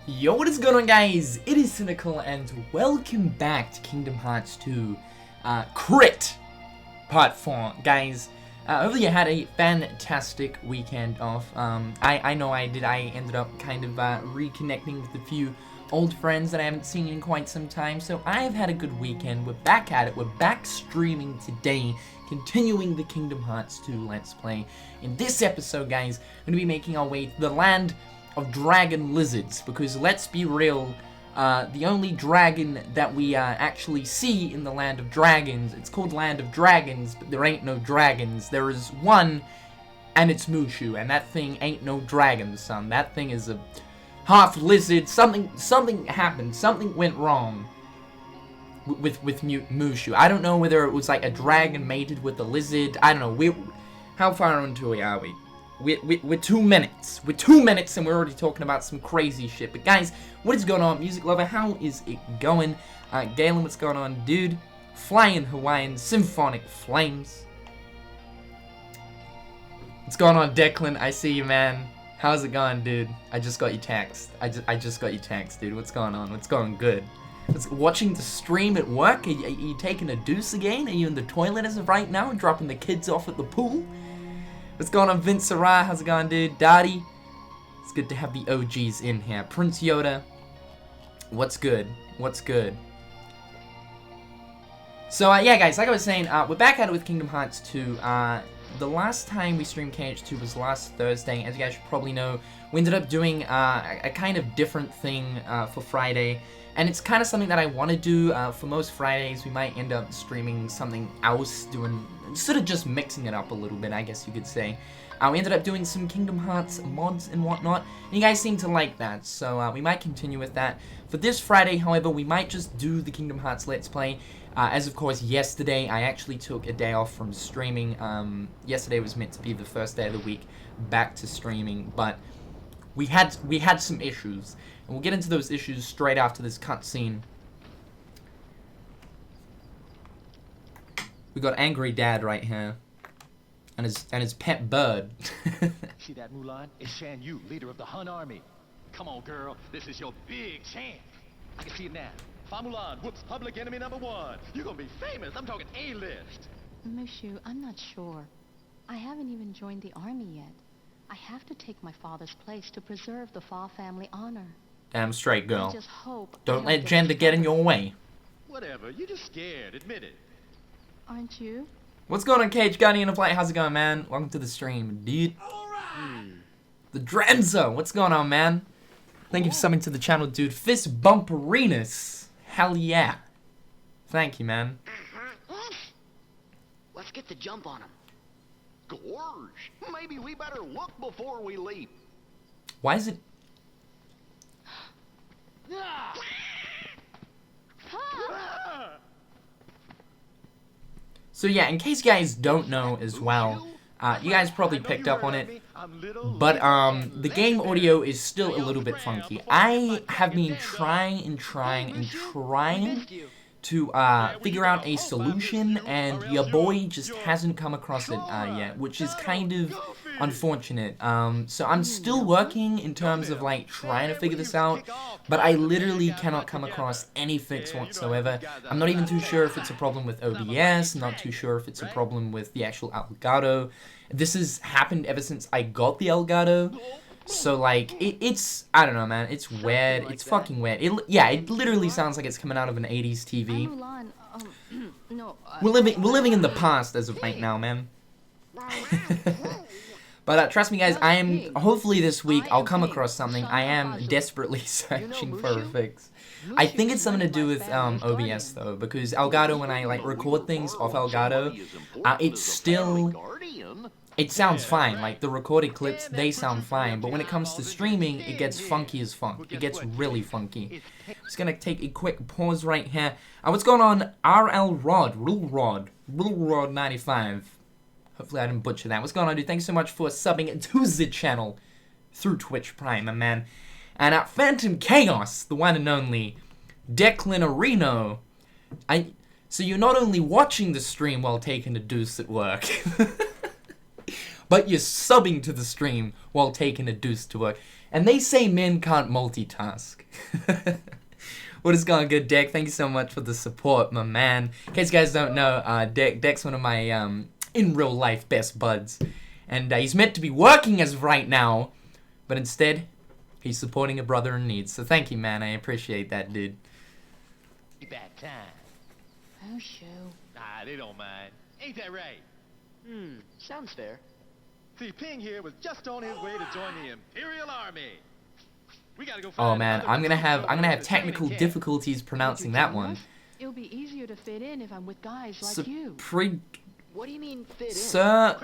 Yo, what is going on, guys? It is Cynical, and welcome back to Kingdom Hearts 2 Crit Part 4. Guys, hopefully you had a fantastic weekend off. I know I did. I ended up kind of reconnecting with a few old friends that I haven't seen in quite some time, so I've had a good weekend. We're back at it. We're back streaming today, continuing the Kingdom Hearts 2 Let's Play. In this episode, guys, we're going to be making our way to the land of dragon lizards, because let's be real, the only dragon that we actually see in the land of dragons, it's called Land of Dragons, but there ain't no dragons. There is one, and it's Mushu, and that thing ain't no dragon, son. That thing is a half lizard. Something happened. Something went wrong with Mushu. I don't know whether it was like a dragon mated with a lizard. I don't know. How far into it are we? We're 2 minutes. We're 2 minutes and we're already talking about some crazy shit. But guys, what is going on, music lover? How is it going? Galen, what's going on, dude? Flying Hawaiian Symphonic Flames. What's going on, Declan? I see you, man. How's it going, dude? I just got your text. I just got your text, dude. What's going on? What's going good? Watching the stream at work? Are you taking a deuce again? Are you in the toilet as of right now? Dropping the kids off at the pool? What's going on, Vince Sarai? How's it going, dude? Dottie? It's good to have the OGs in here. Prince Yoda. What's good? What's good? So, yeah, guys, like I was saying, we're back at it with Kingdom Hearts 2. The last time we streamed KH2 was last Thursday. As you guys should probably know, we ended up doing a kind of different thing for Friday. And it's kind of something that I want to do. For most Fridays, we might end up streaming something else, doing sort of just mixing it up a little bit, I guess you could say. We ended up doing some Kingdom Hearts mods and whatnot, and you guys seem to like that, so we might continue with that. For this Friday, however, we might just do the Kingdom Hearts Let's Play. As of course, yesterday, I actually took a day off from streaming. Yesterday was meant to be the first day of the week back to streaming, but we had some issues. And we'll get into those issues straight after this cutscene. We got Angry Dad right here. And his pet bird. See that, Mulan? It's Shan-Yu, leader of the Hun army. Come on, girl. This is your big chance. I can see it now. Fa Mulan whoops public enemy #1. You're gonna be famous. I'm talking A-list. Mushu, I'm not sure. I haven't even joined the army yet. I have to take my father's place to preserve the Fa family honor. Damn straight, girl. I just hope Don't let gender get in your way. Whatever. You're just scared. Admit it. Aren't you? What's going on, KH Guardian of Light? How's it going, man? Welcome to the stream, dude. Alright. The Drenzo. What's going on, man? Thank you for subbing to the channel, dude. Fist Bumperinus. Hell yeah. Thank you, man. Let's get the jump on him. Gorge. Maybe we better look before we leap. Why is it... So yeah, in case you guys don't know as well, you guys probably picked up on it, but the game audio is still a little bit funky. I have been trying to figure out a solution, and your boy just hasn't come across it yet, which is kind of unfortunate. So I'm still working in terms of like trying to figure this out, but I literally cannot come across any fix whatsoever. I'm not even too sure if it's a problem with OBS, not too sure if it's a problem with the actual Elgato. This has happened ever since I got the Elgato. So, like, it's, I don't know, man, it's weird, it's fucking weird. It literally sounds like it's coming out of an 80s TV. We're living in the past as of right now, man. But trust me, guys, hopefully this week, I'll come across something. I am desperately searching for a fix. I think it's something to do with OBS, though, because Elgato, when I, like, record things off Elgato, it sounds fine. Like, the recorded clips, they sound fine. But when it comes to streaming, it gets funky as funk. It gets really funky. Just gonna take a quick pause right here. What's going on? Rule Rod 95. Hopefully I didn't butcher that. What's going on, dude? Thanks so much for subbing to the channel through Twitch Prime, my man. And Phantom Chaos, the one and only Declan Areno. So you're not only watching the stream while taking a deuce at work, but you're subbing to the stream while taking a deuce to work. And they say men can't multitask. What is going good, Deck? Thank you so much for the support, my man. In case you guys don't know, Deck's one of my, in real life, best buds. And he's meant to be working as of right now, but instead, he's supporting a brother in need. So thank you, man. I appreciate that, dude. Back time. Oh, shoot. Ah, they don't mind. Ain't that right? Sounds fair. See, Ping here was just on his way to join the Imperial Army. We gotta go find Oh man, other I'm gonna have recruits over at the technical training camp. difficulties pronouncing that one. It'll be easier to fit in if I'm with guys like you. What do you mean fit in? Sir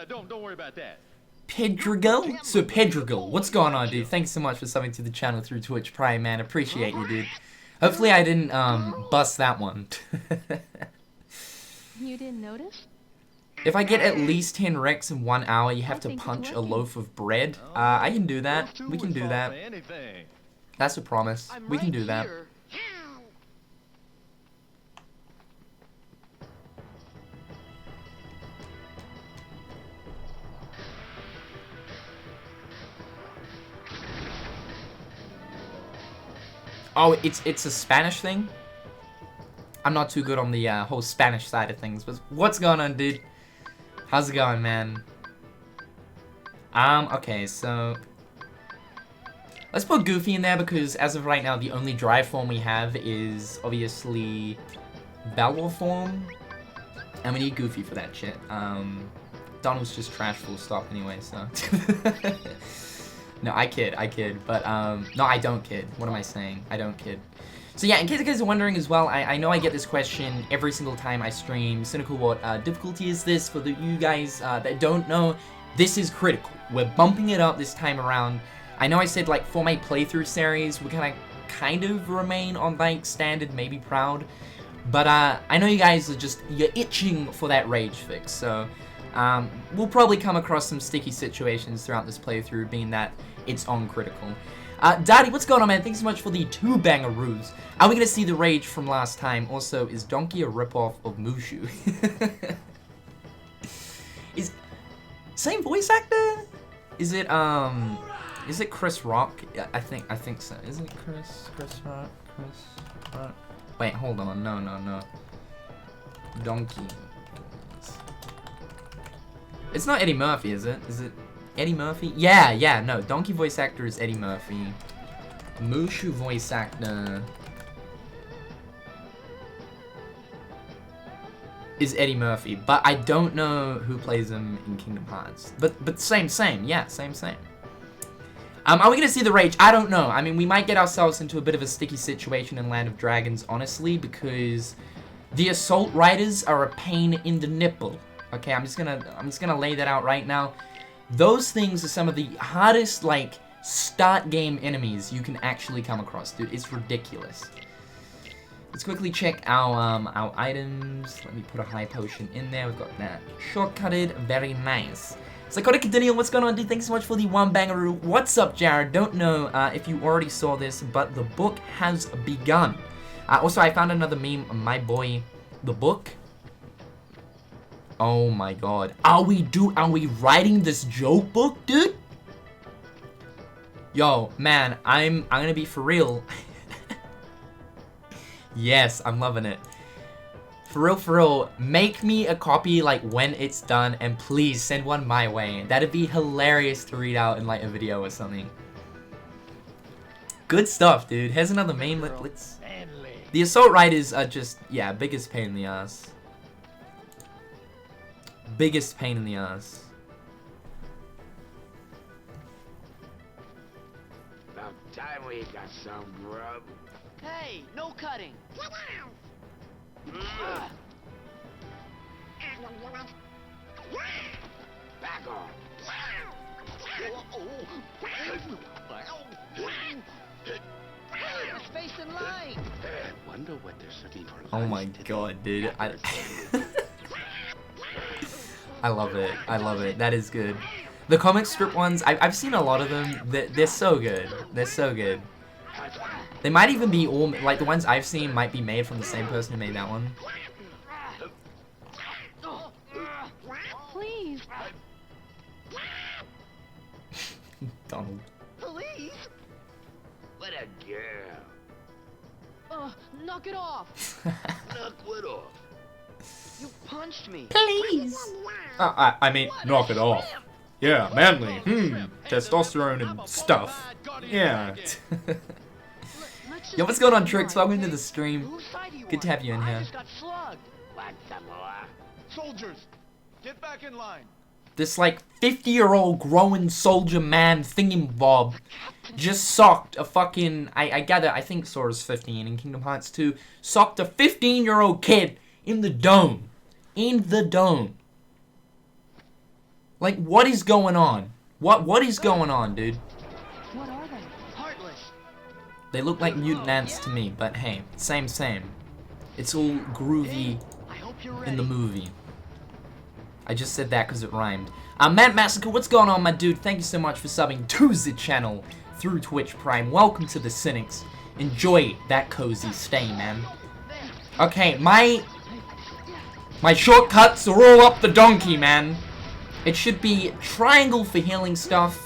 Don't worry about that. Pedregal? Sir Pedregal, what's going on, dude? Thanks so much for subbing to the channel through Twitch Prime, man. Appreciate you, dude. Hopefully I didn't bust that one. You didn't notice? If I get at least 10 wrecks in 1 hour, you have to punch a loaf of bread. I can do that. We can do that. That's a promise. We can do that. Oh, it's a Spanish thing? I'm not too good on the whole Spanish side of things, but what's going on, dude? How's it going, man? Okay, so let's put Goofy in there because as of right now, the only drive form we have is obviously Valor form, and we need Goofy for that shit. Donald's just trash full stop anyway, so. No, I kid, but no, I don't kid. What am I saying? I don't kid. So yeah, in case you guys are wondering as well, I know I get this question every single time I stream. Cynical, what difficulty is this? For you guys that don't know, this is critical. We're bumping it up this time around. I know I said like for my playthrough series, we're gonna kind of remain on like standard, maybe proud. But I know you guys are you're itching for that rage fix. So we'll probably come across some sticky situations throughout this playthrough, being that it's on critical. Daddy, what's going on, man? Thanks so much for the 2 bangaroos. Are we gonna see the rage from last time? Also, is Donkey a ripoff of Mushu? Is same voice actor? Is it Chris Rock? Yeah, I think so. Isn't it Chris Rock? Wait, hold on. No. Donkey. It's not Eddie Murphy, is it? Is it Eddie Murphy? Yeah, no. Donkey voice actor is Eddie Murphy. Mushu voice actor is Eddie Murphy, but I don't know who plays him in Kingdom Hearts. But same, yeah, same. Are we gonna see the rage? I don't know. I mean, we might get ourselves into a bit of a sticky situation in Land of Dragons, honestly, because the assault riders are a pain in the nipple. Okay, I'm just gonna lay that out right now. Those things are some of the hardest, like, start game enemies you can actually come across, dude. It's ridiculous. Let's quickly check our items. Let me put a high potion in there. We've got that shortcutted. Very nice. Psychotic Daniel, what's going on, dude? Thanks so much for the 1 bangaroo. What's up, Jared? Don't know if you already saw this, but the book has begun. Also, I found another meme. My boy, the book. Oh my god. Are we writing this joke book, dude? Yo, man, I'm gonna be for real. Yes, I'm loving it. For real, make me a copy like when it's done and please send one my way. That'd be hilarious to read out in like a video or something. Good stuff, dude. Here's another meme. Let's. The assault riders are just, yeah, biggest pain in the ass. Biggest pain in the ass. About time we got some grub. Hey, no cutting. Back off. His face in line. Wonder what they're serving for lunch. Oh my god, dude. I love it. I love it. That is good. The comic strip ones, I've seen a lot of them. They're so good. They're so good. They might even be all, like the ones I've seen might be made from the same person who made that one. Please. Donald. Please? What a girl. Knock it off! Knock what off? You punched me. Please. I mean, knock it off. Yeah, manly. Testosterone and stuff. Yeah. Yo, what's going on, Tricks? Welcome to the stream. Whose side do you Good to want? have you in I here. just got slugged. Want some more? Soldiers, get back in line. This, like, 50-year-old growing soldier man thingamabob just socked a fucking... I gather, I think Sora's 15 in Kingdom Hearts 2. Socked a 15-year-old kid in the dome. In the dome. Like, what is going on? What is going on, dude? What are they? Heartless. They look like mutant ants to me, but hey, same. It's all groovy I hope you're ready. in the movie. I just said that because it rhymed. Matt Massacre, what's going on, my dude? Thank you so much for subbing to the channel through Twitch Prime. Welcome to the Cynics. Enjoy that cozy stay, man. Okay, my shortcuts are all up the donkey, man. It should be triangle for healing stuff.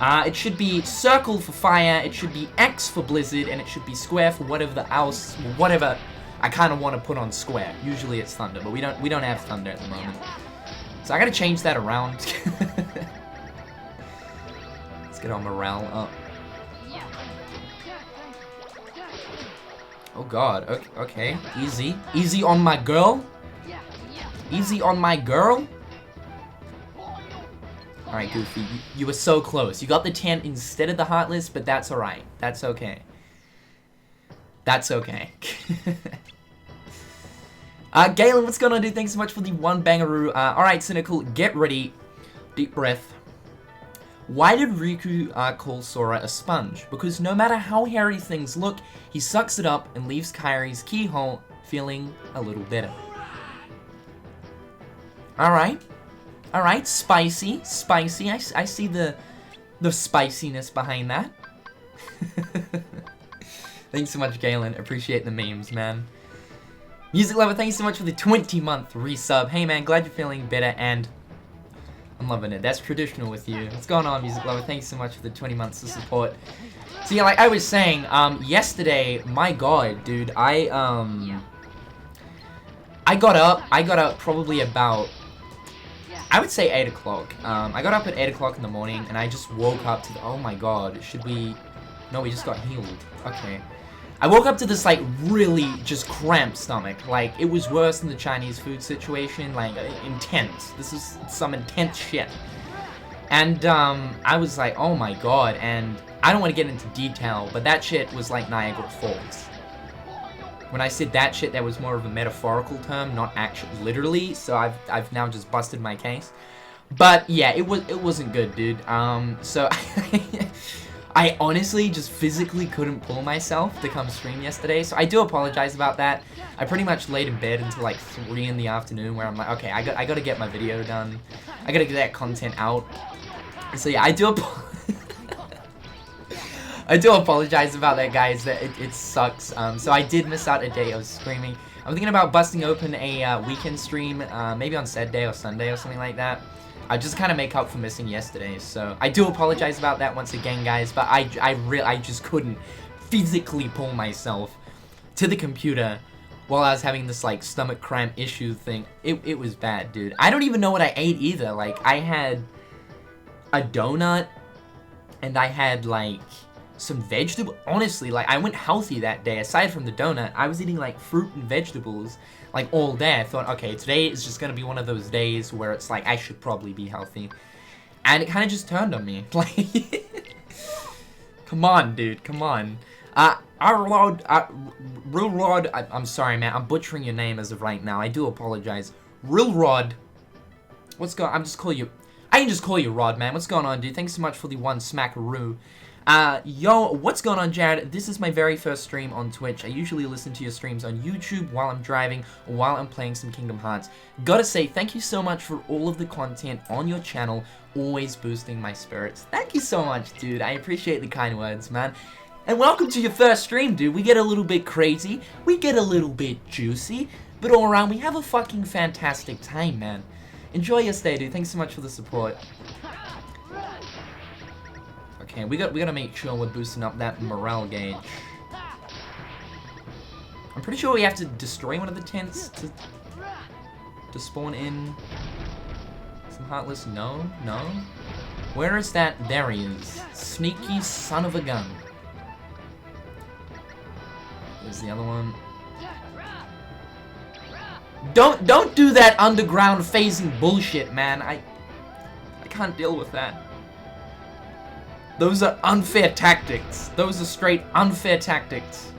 It should be circle for fire. It should be X for blizzard, and it should be square for whatever I kind of want to put on square. Usually it's thunder, but we don't have thunder at the moment. So I gotta change that around. Let's get our morale up. Oh god, okay. Easy on my girl. Easy on my girl. Alright, Goofy, you were so close. You got the 10 instead of the Heartless, but that's alright. That's okay. That's okay. Galen, what's going on, dude? Thanks so much for the one bangaroo. Alright, Cynical, get ready. Deep breath. Why did Riku call Sora a sponge? Because no matter how hairy things look, he sucks it up and leaves Kairi's keyhole feeling a little better. Alright. Alright, spicy. I see the spiciness behind that. Thanks so much, Galen. Appreciate the memes, man. Music Lover, thanks so much for the 20-month resub. Hey, man, glad you're feeling better, and I'm loving it. That's traditional with you. What's going on, Music Lover? Thanks so much for the 20 months of support. So, yeah, like I was saying, yesterday, my god, dude, I got up probably about, I would say 8 o'clock. I got up at 8 o'clock in the morning, and I just woke up to the, oh my god, no, we just got healed. Okay. I woke up to this, like, really just cramped stomach. Like, it was worse than the Chinese food situation. Like, intense. This is some intense shit. And, I was like, oh my god. And I don't want to get into detail, but that shit was like Niagara Falls. When I said that shit, that was more of a metaphorical term, not actually literally. So I've now just busted my case. But, yeah, it wasn't good, dude. So... I honestly just physically couldn't pull myself to come stream yesterday, so I do apologize about that. I pretty much laid in bed until like 3 in the afternoon where I'm like, okay, I gotta get my video done. I gotta get that content out. So yeah, I do apologize about that, guys. That it sucks. So I did miss out a day of streaming. I'm thinking about busting open a weekend stream, maybe on Saturday or Sunday or something like that. I just kind of make up for missing yesterday, so I do apologize about that once again, guys, but I just couldn't physically pull myself to the computer while I was having this, like, stomach cramp issue thing. It was bad, dude. I don't even know what I ate either. Like, I had a donut, and I had, like, some vegetable. Honestly, like, I went healthy that day. Aside from the donut, I was eating, like, fruit and vegetables, like, all day. I thought, okay, today is just gonna be one of those days where it's like, I should probably be healthy. And it kind of just turned on me. Like, come on, dude, come on. Real Rod, I'm sorry, man, I'm butchering your name as of right now. I do apologize. Real Rod, what's going on? I can just call you Rod, man. What's going on, dude? Thanks so much for the one smackaroo. Yo, what's going on, Jared? This is my very first stream on Twitch. I usually listen to your streams on YouTube while I'm driving or while I'm playing some Kingdom Hearts. Gotta say, thank you so much for all of the content on your channel, always boosting my spirits. Thank you so much, dude. I appreciate the kind words, man. And welcome to your first stream, dude. We get a little bit crazy, we get a little bit juicy, but all around, we have a fucking fantastic time, man. Enjoy your stay, dude. Thanks so much for the support. Okay, we gotta make sure we're boosting up that morale gauge. I'm pretty sure we have to destroy one of the tents to spawn in some Heartless. No. Where is that? There he is. Sneaky son of a gun. There's the other one. Don't do that underground phasing bullshit, man. I can't deal with that. Those are unfair tactics. Those are straight unfair tactics.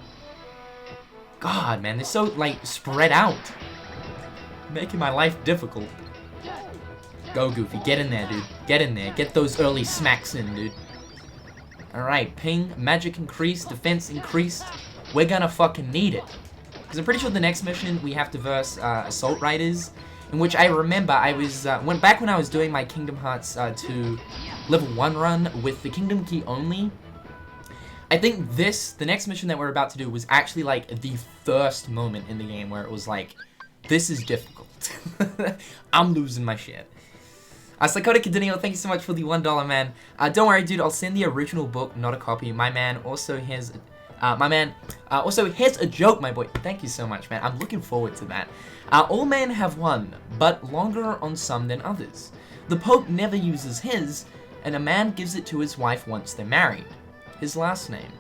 God, man, they're so, like, spread out. Making my life difficult. Go, Goofy. Get in there, dude. Get in there. Get those early smacks in, dude. Alright, ping. Magic increased. Defense increased. We're gonna fucking need it. Because I'm pretty sure the next mission we have to verse Assault Riders. In which I remember I was, back when I was doing my Kingdom Hearts 2 level 1 run with the Kingdom Key only, I think the next mission that we're about to do was actually like the first moment in the game where it was like, this is difficult. I'm losing my shit. Psychotic Cadinio, thank you so much for the $1, man. Don't worry, dude, I'll send the original book, not a copy. My man also has, here's a joke, my boy. Thank you so much, man. I'm looking forward to that. All men have one, but longer on some than others. The Pope never uses his, and a man gives it to his wife once they're married. His last name.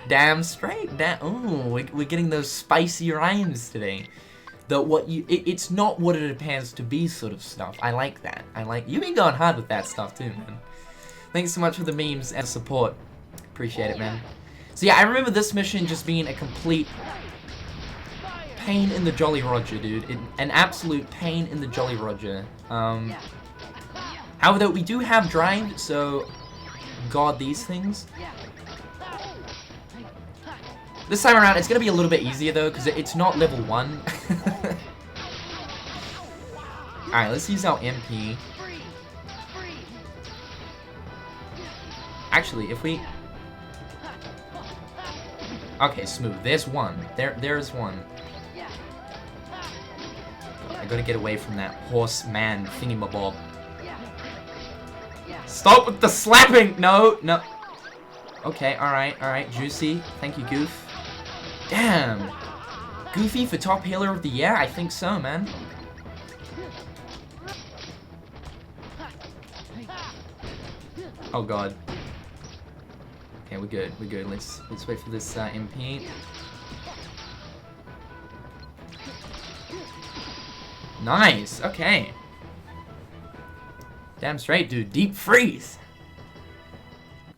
Damn straight. Ooh, we're getting those spicy rhymes today. It's not what it appears to be sort of stuff. I like that. You been going hard with that stuff too, man. Thanks so much for the memes and support. Appreciate it, man. So yeah, I remember this mission just being a complete pain in the Jolly Roger, dude. An absolute pain in the Jolly Roger. However, though, we do have drive, so guard these things. This time around, it's gonna be a little bit easier though, because it's not level 1. Alright, let's use our MP. Actually, if we... Okay, smooth. There's one. There's one. I gotta get away from that horseman thingy-mabob. Stop with the slapping! No. Okay, alright, Juicy. Thank you, Goof. Damn! Goofy for top healer of the year? I think so, man. Oh god. Okay, we're good. Let's wait for this MP. Nice, okay. Damn straight, dude. Deep freeze!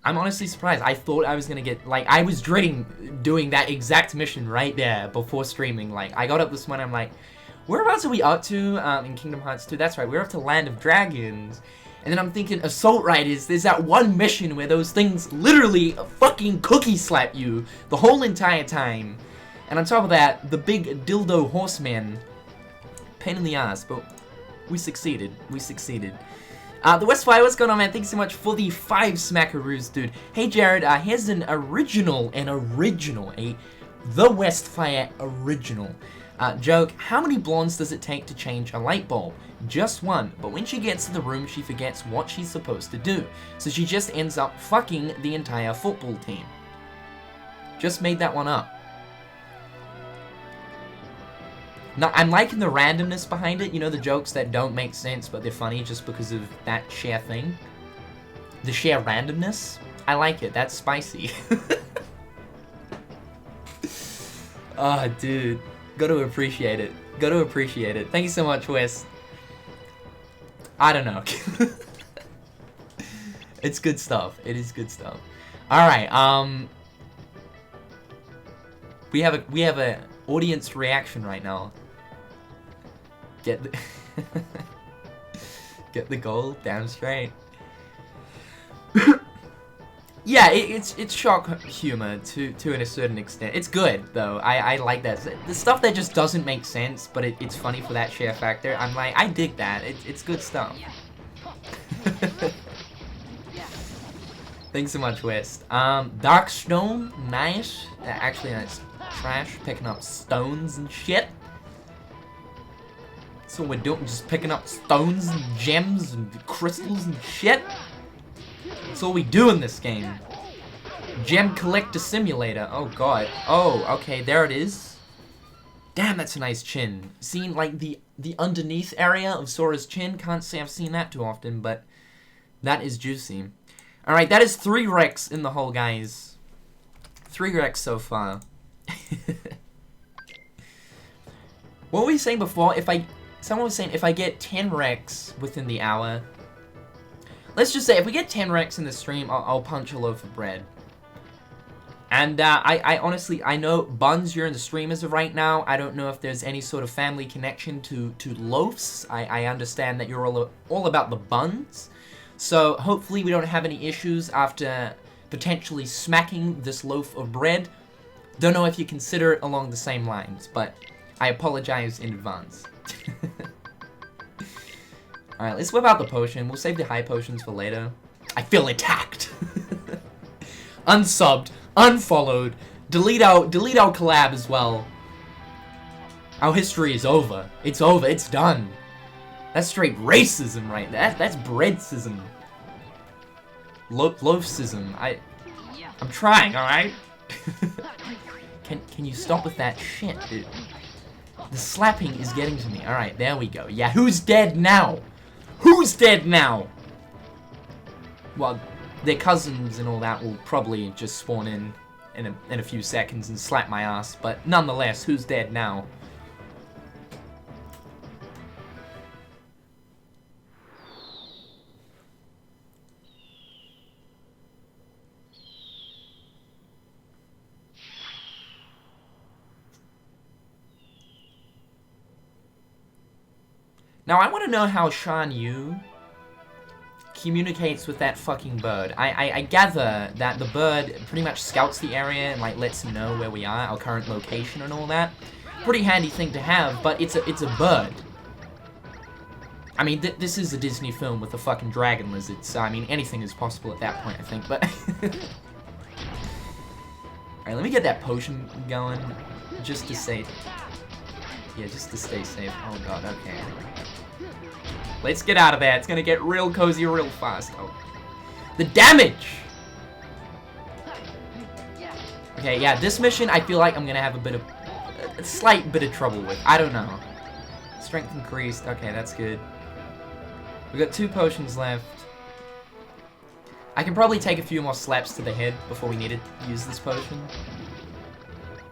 I'm honestly surprised. I thought I was gonna get, like, I was dreading doing that exact mission right there before streaming. Like, I got up this morning, I'm like, whereabouts are we up to in Kingdom Hearts 2? That's right, we're up to Land of Dragons. And then I'm thinking, Assault Riders, there's that one mission where those things literally fucking cookie slap you the whole entire time. And on top of that, the big dildo horseman. Pain in the ass, but we succeeded. The Westfire, what's going on, man? Thanks so much for the 5 smackaroos, dude. Hey, Jared, here's an original, The Westfire original. Joke, how many blondes does it take to change a light bulb? Just one, but when she gets to the room, she forgets what she's supposed to do. So she just ends up fucking the entire football team. Just made that one up. No, I'm liking the randomness behind it, you know, the jokes that don't make sense, but they're funny just because of that sheer thing. The sheer randomness. I like it, that's spicy. Oh, dude. Gotta appreciate it. Thank you so much, Wes. I don't know. It's good stuff. It is good stuff. Alright, we have a audience reaction right now. Get the goal, damn straight. Yeah, it's shock humor to a certain extent. It's good though. I like that. The stuff that just doesn't make sense, but it's funny for that share factor. I'm like, I dig that. It's good stuff. Thanks so much, West. Darkstone, nice. Actually, that's trash. Picking up stones and shit. So we're doing, just picking up stones and gems and crystals and shit. That's all we do in this game. Gem Collector Simulator. Oh god. Oh, okay, there it is. Damn, that's a nice chin. Seeing like the underneath area of Sora's chin. Can't say I've seen that too often, but that is juicy. Alright, that is 3 wrecks in the hole, guys. 3 wrecks so far. What were we saying before? Someone was saying if I get 10 wrecks within the hour. Let's just say if we get 10 wrecks in the stream, I'll punch a loaf of bread. And I honestly, I know Buns, you're in the stream as of right now. I don't know if there's any sort of family connection to loaves. I understand that you're all about the buns. So hopefully we don't have any issues after potentially smacking this loaf of bread. Don't know if you consider it along the same lines, but I apologize in advance. Alright, let's whip out the potion. We'll save the high potions for later. I feel attacked. Unsubbed, unfollowed, delete our collab as well. Our history is over. It's over, it's done. That's straight racism right there. That's breadsism. Loafsism. I'm trying, alright? Can you stop with that shit, dude? The slapping is getting to me. Alright, there we go. Yeah, who's dead now? Who's dead now? Well, their cousins and all that will probably just spawn in a few seconds and slap my ass, but nonetheless, who's dead now? Now, I want to know how Shan-Yu communicates with that fucking bird. I gather that the bird pretty much scouts the area and, like, lets him know where we are, our current location and all that. Pretty handy thing to have, but it's a bird. I mean, this is a Disney film with a fucking dragon lizard, so, I mean, anything is possible at that point, I think, but... Alright, let me get that potion going, just to say... Yeah, just to stay safe. Oh god, okay. Let's get out of there. It's gonna get real cozy real fast. Oh. The damage! Okay, yeah, this mission I feel like I'm gonna have a slight bit of trouble with. I don't know. Strength increased. Okay, that's good. We've got 2 potions left. I can probably take a few more slaps to the head before we need to use this potion.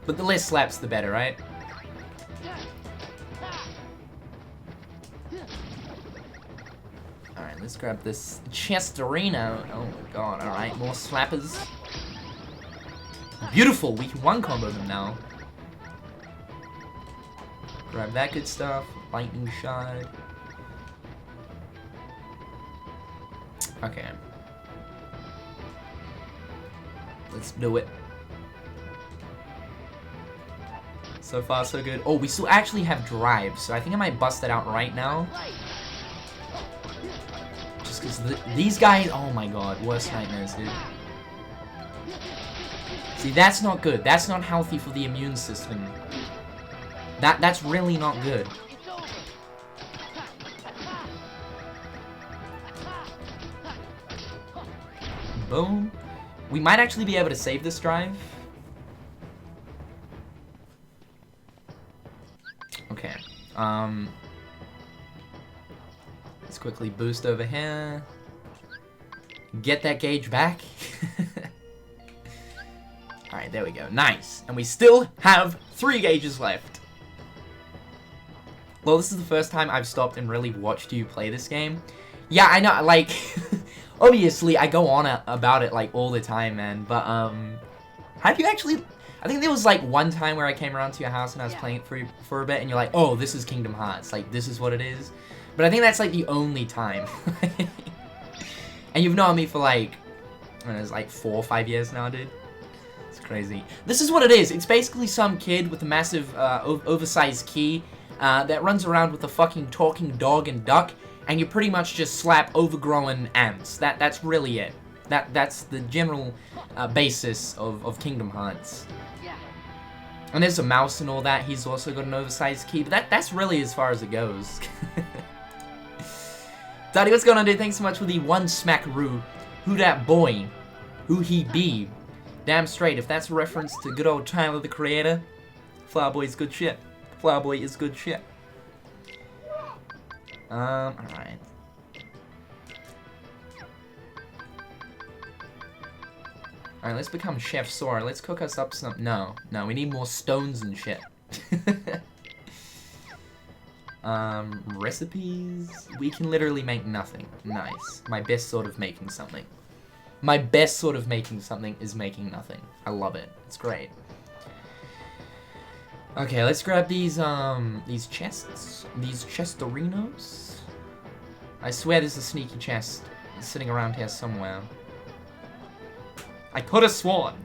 But the less slaps, the better, right? Alright, let's grab this Chesterino. Oh my god, alright, more slappers. Beautiful, we can 1-combo them now. Grab that good stuff. Lightning shot. Okay. Let's do it. So far, so good. Oh, we still actually have drive, so I think I might bust that out right now. Just because these guys, oh my god, worst nightmares, dude. See, that's not good. That's not healthy for the immune system. That's really not good. Boom. We might actually be able to save this drive. Okay. Let's quickly boost over here. Get that gauge back. Alright, there we go. Nice. And we still have 3 gauges left. Well, this is the first time I've stopped and really watched you play this game. Yeah, I know, like... obviously, I go on about it, like, all the time, man. But, have you actually... I think there was, like, one time where I came around to your house and I was playing it for a bit, and you're like, oh, this is Kingdom Hearts. Like, this is what it is. But I think that's, like, the only time. And you've known me for, like, I don't know, it's like 4 or 5 years now, dude. It's crazy. This is what it is. It's basically some kid with a massive, oversized key that runs around with a fucking talking dog and duck, and you pretty much just slap overgrown ants. That's really it. That's the general basis of Kingdom Hearts. And there's a mouse and all that. He's also got an oversized key, but that's really as far as it goes. Daddy, what's going on, dude? Thanks so much for the one smackaroo. Who that boy? Who he be? Damn straight, if that's a reference to good old Tyler, the Creator, Flower Boy's good shit. Flower Boy is good shit. Alright. Alright, let's become Chef Sora. Let's cook us up some... No, we need more stones and shit. Recipes? We can literally make nothing. Nice. My best sort of making something. My best sort of making something is making nothing. I love it. It's great. Okay, let's grab these chests. These chesterinos. I swear there's a sneaky chest sitting around here somewhere. I could have sworn.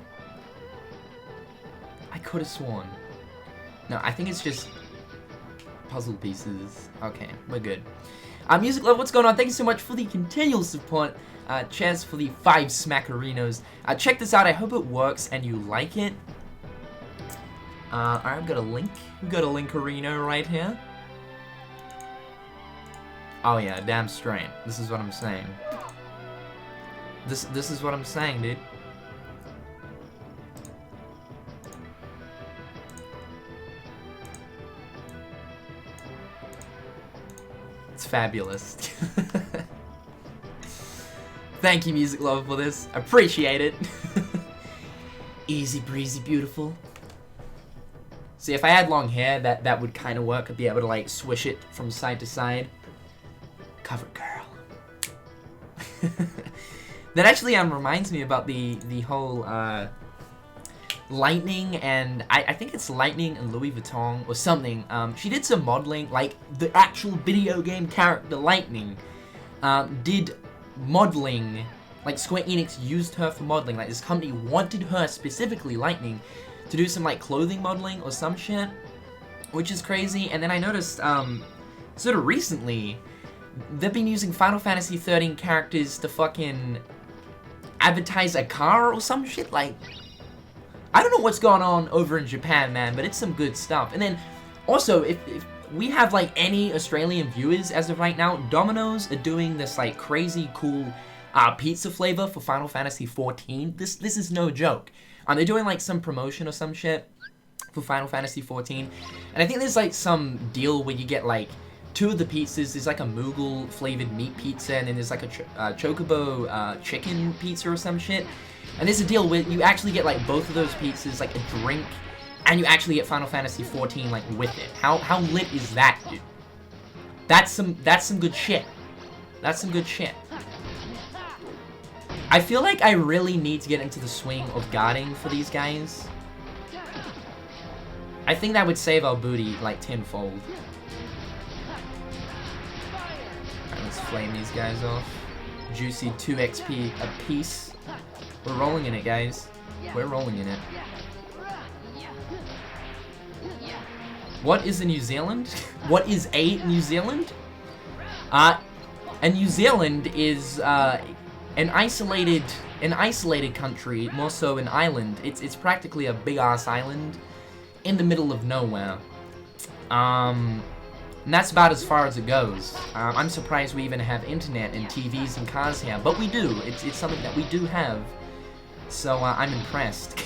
No, I think it's just puzzle pieces. Okay, we're good. Music Love, what's going on? Thank you so much for the continual support. Cheers for the 5 smackerinos. Check this out. I hope it works and you like it. Alright, I've got a link. We've got a Linkerino right here. Oh yeah, damn straight. This is what I'm saying. This is what I'm saying, dude. It's fabulous. Thank you, Music Love, for this. Appreciate it. Easy breezy, beautiful. See, if I had long hair, that would kind of work. I'd be able to, like, swish it from side to side. Covered girl. That actually reminds me about the whole Lightning and I think it's Lightning and Louis Vuitton or something. She did some modeling, like the actual video game character Lightning did modeling. Like Square Enix used her for modeling. Like this company wanted her, specifically Lightning, to do some like clothing modeling or some shit, which is crazy. And then I noticed sort of recently they've been using Final Fantasy 13 characters to fucking advertise a car or some shit. Like, I don't know what's going on over in Japan, man, but it's some good stuff. And then also, if we have like any Australian viewers as of right now, Domino's are doing this like crazy cool pizza flavor for Final Fantasy 14. This is no joke. They're doing like some promotion or some shit for Final Fantasy 14, and I think there's like some deal where you get like 2 of the pizzas. There's like a Moogle flavored meat pizza, and then there's like a Chocobo chicken pizza or some shit. And there's a deal where you actually get like both of those pizzas, like a drink, and you actually get Final Fantasy 14 like with it. How lit is that, dude? That's some good shit. That's some good shit. I feel like I really need to get into the swing of guarding for these guys. I think that would save our booty like tenfold. Alright, let's flame these guys off. Juicy 2 XP a piece. We're rolling in it, guys. We're rolling in it. What is a New Zealand? What is a New Zealand? And New Zealand is an isolated country, more so an island. It's practically a big ass island in the middle of nowhere. And that's about as far as it goes. I'm surprised we even have internet and TVs and cars here, but we do. It's something that we do have. So I'm impressed.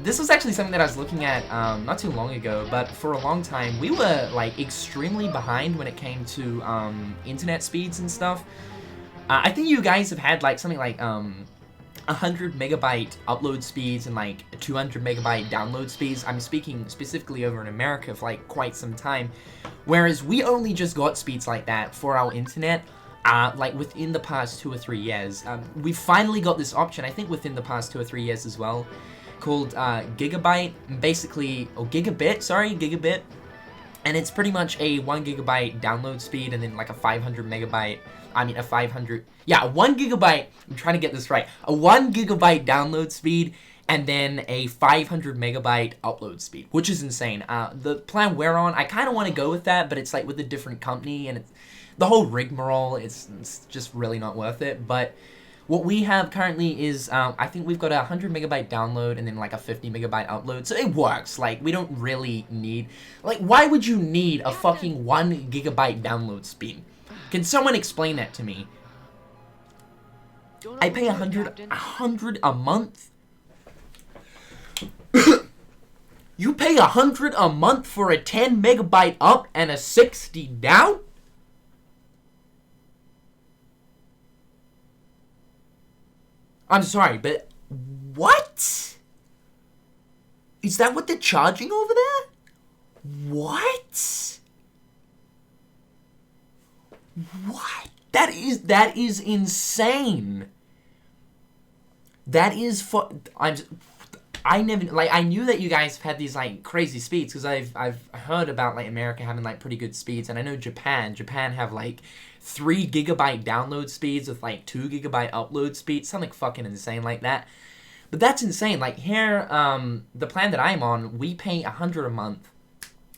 This was actually something that I was looking at not too long ago, but for a long time we were like extremely behind when it came to internet speeds and stuff. I think you guys have had like something like 100 megabyte upload speeds and like 200 megabyte download speeds. I'm speaking specifically over in America for like quite some time, whereas we only just got speeds like that for our internet like within the past 2 or 3 years. We finally got this option, I think within the past 2 or 3 years as well, called gigabyte, basically, or gigabit, sorry, gigabit, and it's pretty much a 1 gigabyte download speed and then like a 500 megabyte, I mean a 500, yeah, 1 gigabyte, I'm trying to get this right, a 1 gigabyte download speed and then a 500 megabyte upload speed, which is insane. The plan we're on, I kind of want to go with that, but it's like with a different company, and it's, the whole rigmarole, it's just really not worth it. But What we have currently is, I think we've got a 100 megabyte download and then like a 50 megabyte upload. So it works. Like, we don't really need, like, why would you need a fucking 1 gigabyte download speed? Can someone explain that to me? I pay 100 a month? You pay 100 a month for a 10 megabyte up and a 60 down? I'm sorry, but what? Is that what they're charging over there? What? What? That is insane. That is I never, like, I knew that you guys have had these, like, crazy speeds, because I've heard about, like, America having, like, pretty good speeds, and I know Japan have, like, 3 gigabyte download speeds with, like, 2 gigabyte upload speeds, something fucking insane like that. But that's insane. Like, here, the plan that I'm on, we pay 100 a month,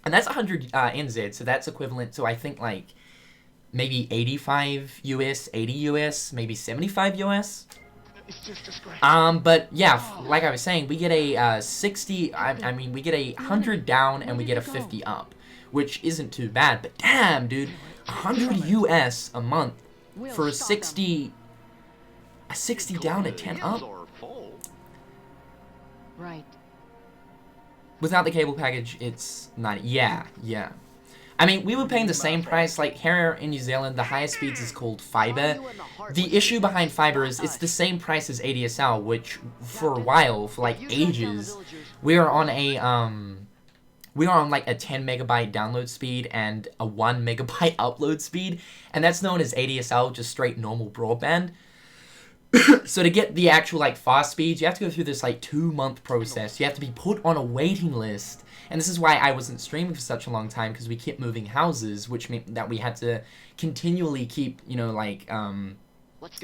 and that's 100 NZ, so that's equivalent to, I think, like, maybe 85 US, 80 US, maybe 75 US. It's just a scratch. But yeah, like I was saying, we get a 60, I mean, we get a 100 down and we get a 50 up, which isn't too bad, but damn, dude, 100 US a month for a 60 down, a 10 up? Right. Without the cable package, it's not, yeah. I mean, we were paying the same price, like, here in New Zealand, the highest speeds is called fiber. The issue behind fiber is it's the same price as ADSL, which, for a while, for, like, ages, we are on, like, a 10 megabyte download speed and a 1 megabyte upload speed, and that's known as ADSL, just straight normal broadband. So to get the actual, like, fast speeds, you have to go through this, like, 2-month process. You have to be put on a waiting list. And this is why I wasn't streaming for such a long time, because we kept moving houses, which meant that we had to continually keep, you know, like,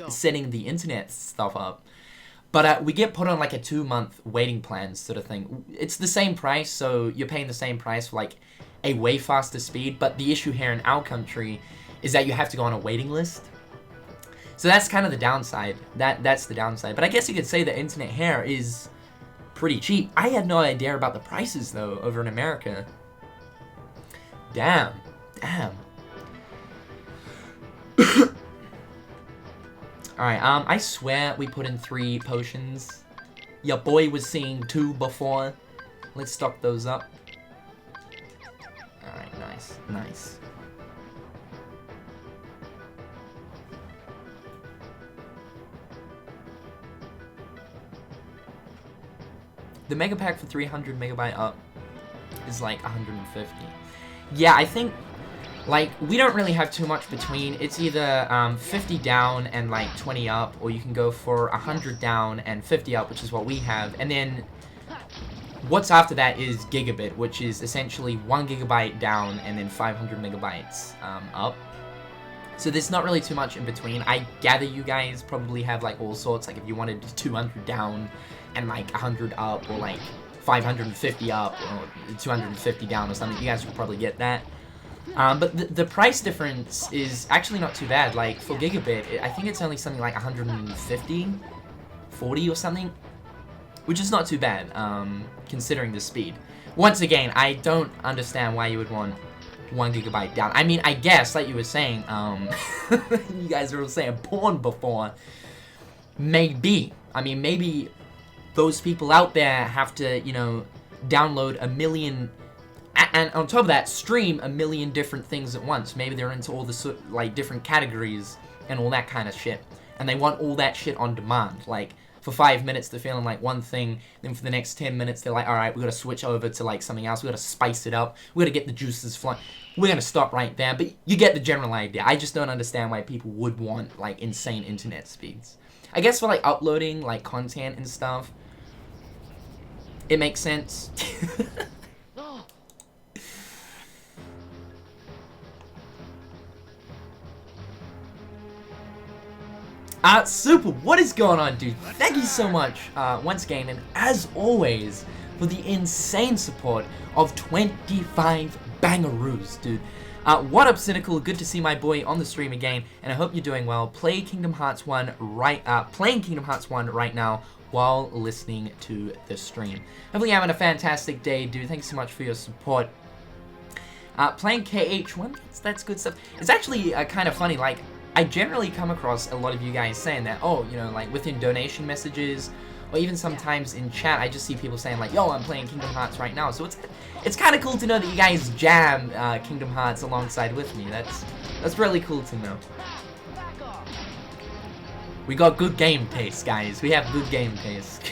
setting the internet stuff up. But we get put on, like, a 2-month waiting plan sort of thing. It's the same price, so you're paying the same price for, like, a way faster speed. But the issue here in our country is that you have to go on a waiting list. So that's kind of the downside. That's the downside. But I guess you could say the internet here is pretty cheap. I had no idea about the prices, though, over in America. Damn. Alright, I swear we put in 3 potions. Your boy was seeing 2 before. Let's stock those up. Alright, nice. The mega pack for 300 megabyte up is like 150. Yeah, I think, like, we don't really have too much between. It's either 50 down and like 20 up, or you can go for 100 down and 50 up, which is what we have. And then what's after that is gigabit, which is essentially 1 gigabyte down and then 500 megabytes up. So there's not really too much in between. I gather you guys probably have like all sorts, like if you wanted 200 down and like 100 up, or like 550 up, or 250 down or something, you guys will probably get that. But the price difference is actually not too bad. Like, for gigabit, I think it's only something like 150, 40 or something, which is not too bad, considering the speed. Once again, I don't understand why you would want 1 gigabyte down. I mean, I guess, like you were saying, you guys were saying porn before, maybe. I mean, maybe those people out there have to, you know, download 1 million, and on top of that, stream 1 million different things at once. Maybe they're into all the, like, different categories and all that kind of shit, and they want all that shit on demand. Like, for 5 minutes they're feeling like one thing, then for the next 10 minutes they're like, alright, we gotta switch over to, like, something else, we gotta spice it up, we gotta get the juices flowing. We're gonna stop right there, but you get the general idea. I just don't understand why people would want, like, insane internet speeds. I guess for, like, uploading, like, content and stuff, it makes sense. Super, what is going on, dude? Thank you so much, once again, and as always, for the insane support of 25 bangaroos, dude. What up, Cynical? Good to see my boy on the stream again, and I hope you're doing well. Playing Kingdom Hearts 1 right now while listening to the stream. Hopefully you're having a fantastic day, dude. Thanks so much for your support. Playing KH1, that's good stuff. It's actually kind of funny, like, I generally come across a lot of you guys saying that, oh, you know, like, within donation messages, or even sometimes in chat, I just see people saying, like, yo, I'm playing Kingdom Hearts right now. So it's kind of cool to know that you guys jam Kingdom Hearts alongside with me. That's really cool to know. We got good game taste, guys. We have good game taste.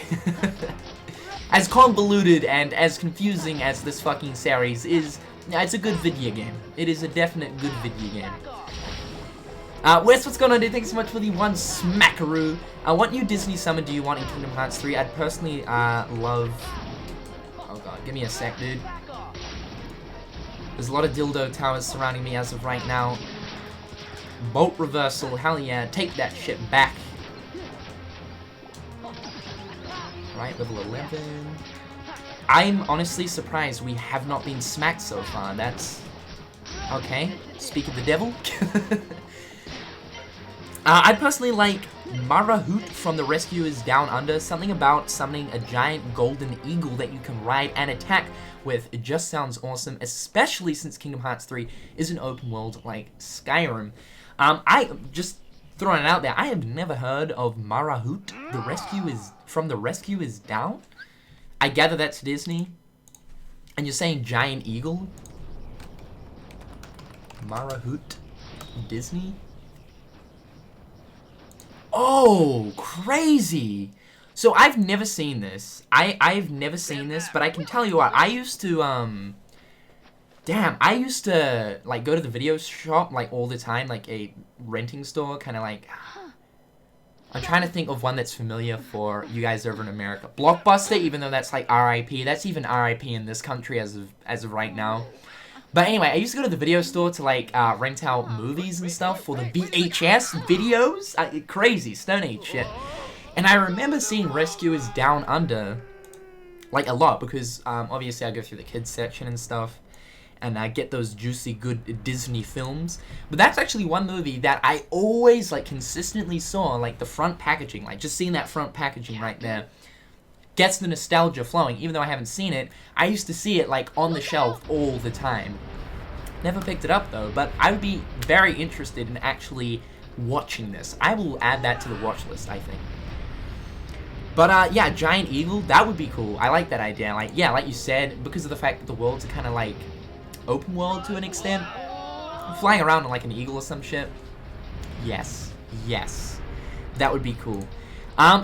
As convoluted and as confusing as this fucking series is, it's a good video game. It is a definite good video game. Wes, what's going on, dude? Thanks so much for the one smackaroo. What new Disney summon do you want in Kingdom Hearts 3? I'd personally love... Oh god, give me a sec, dude. There's a lot of dildo towers surrounding me as of right now. Bolt reversal, hell yeah, take that shit back. Right, level 11. I'm honestly surprised we have not been smacked so far. That's... Okay, speak of the devil. I personally like Marahoot from The Rescuers Down Under. Something about summoning a giant golden eagle that you can ride and attack with. It just sounds awesome, especially since Kingdom Hearts 3 is an open world like Skyrim. I just throwing it out there, I have never heard of Marahoot. From The Rescuers Down? I gather that's Disney. And you're saying giant eagle? Marahoot? Disney? Oh, crazy! So I've never seen this. I've never seen this, but I can tell you what, I used to, I used to, like, go to the video shop, like, all the time, like, a renting store, kind of like, I'm trying to think of one that's familiar for you guys over in America. Blockbuster, even though that's, like, RIP, that's even RIP in this country as of right now. But anyway, I used to go to the video store to, like, rent out movies and stuff for the VHS videos. Crazy, Stone Age shit. And I remember seeing Rescuers Down Under, like, a lot, because, obviously I go through the kids section and stuff, and I get those juicy, good Disney films. But that's actually one movie that I always, like, consistently saw, like, the front packaging, like, just seeing that front packaging right there gets the nostalgia flowing. Even though I haven't seen it, I used to see it, like, on the shelf all the time. Never picked it up, though, but I would be very interested in actually watching this. I will add that to the watch list, I think. But, yeah, Giant Eagle, that would be cool. I like that idea. Like, yeah, like you said, because of the fact that the worlds are kind of, like, open world to an extent. Flying around on, like, an eagle or some shit. Yes. Yes. That would be cool.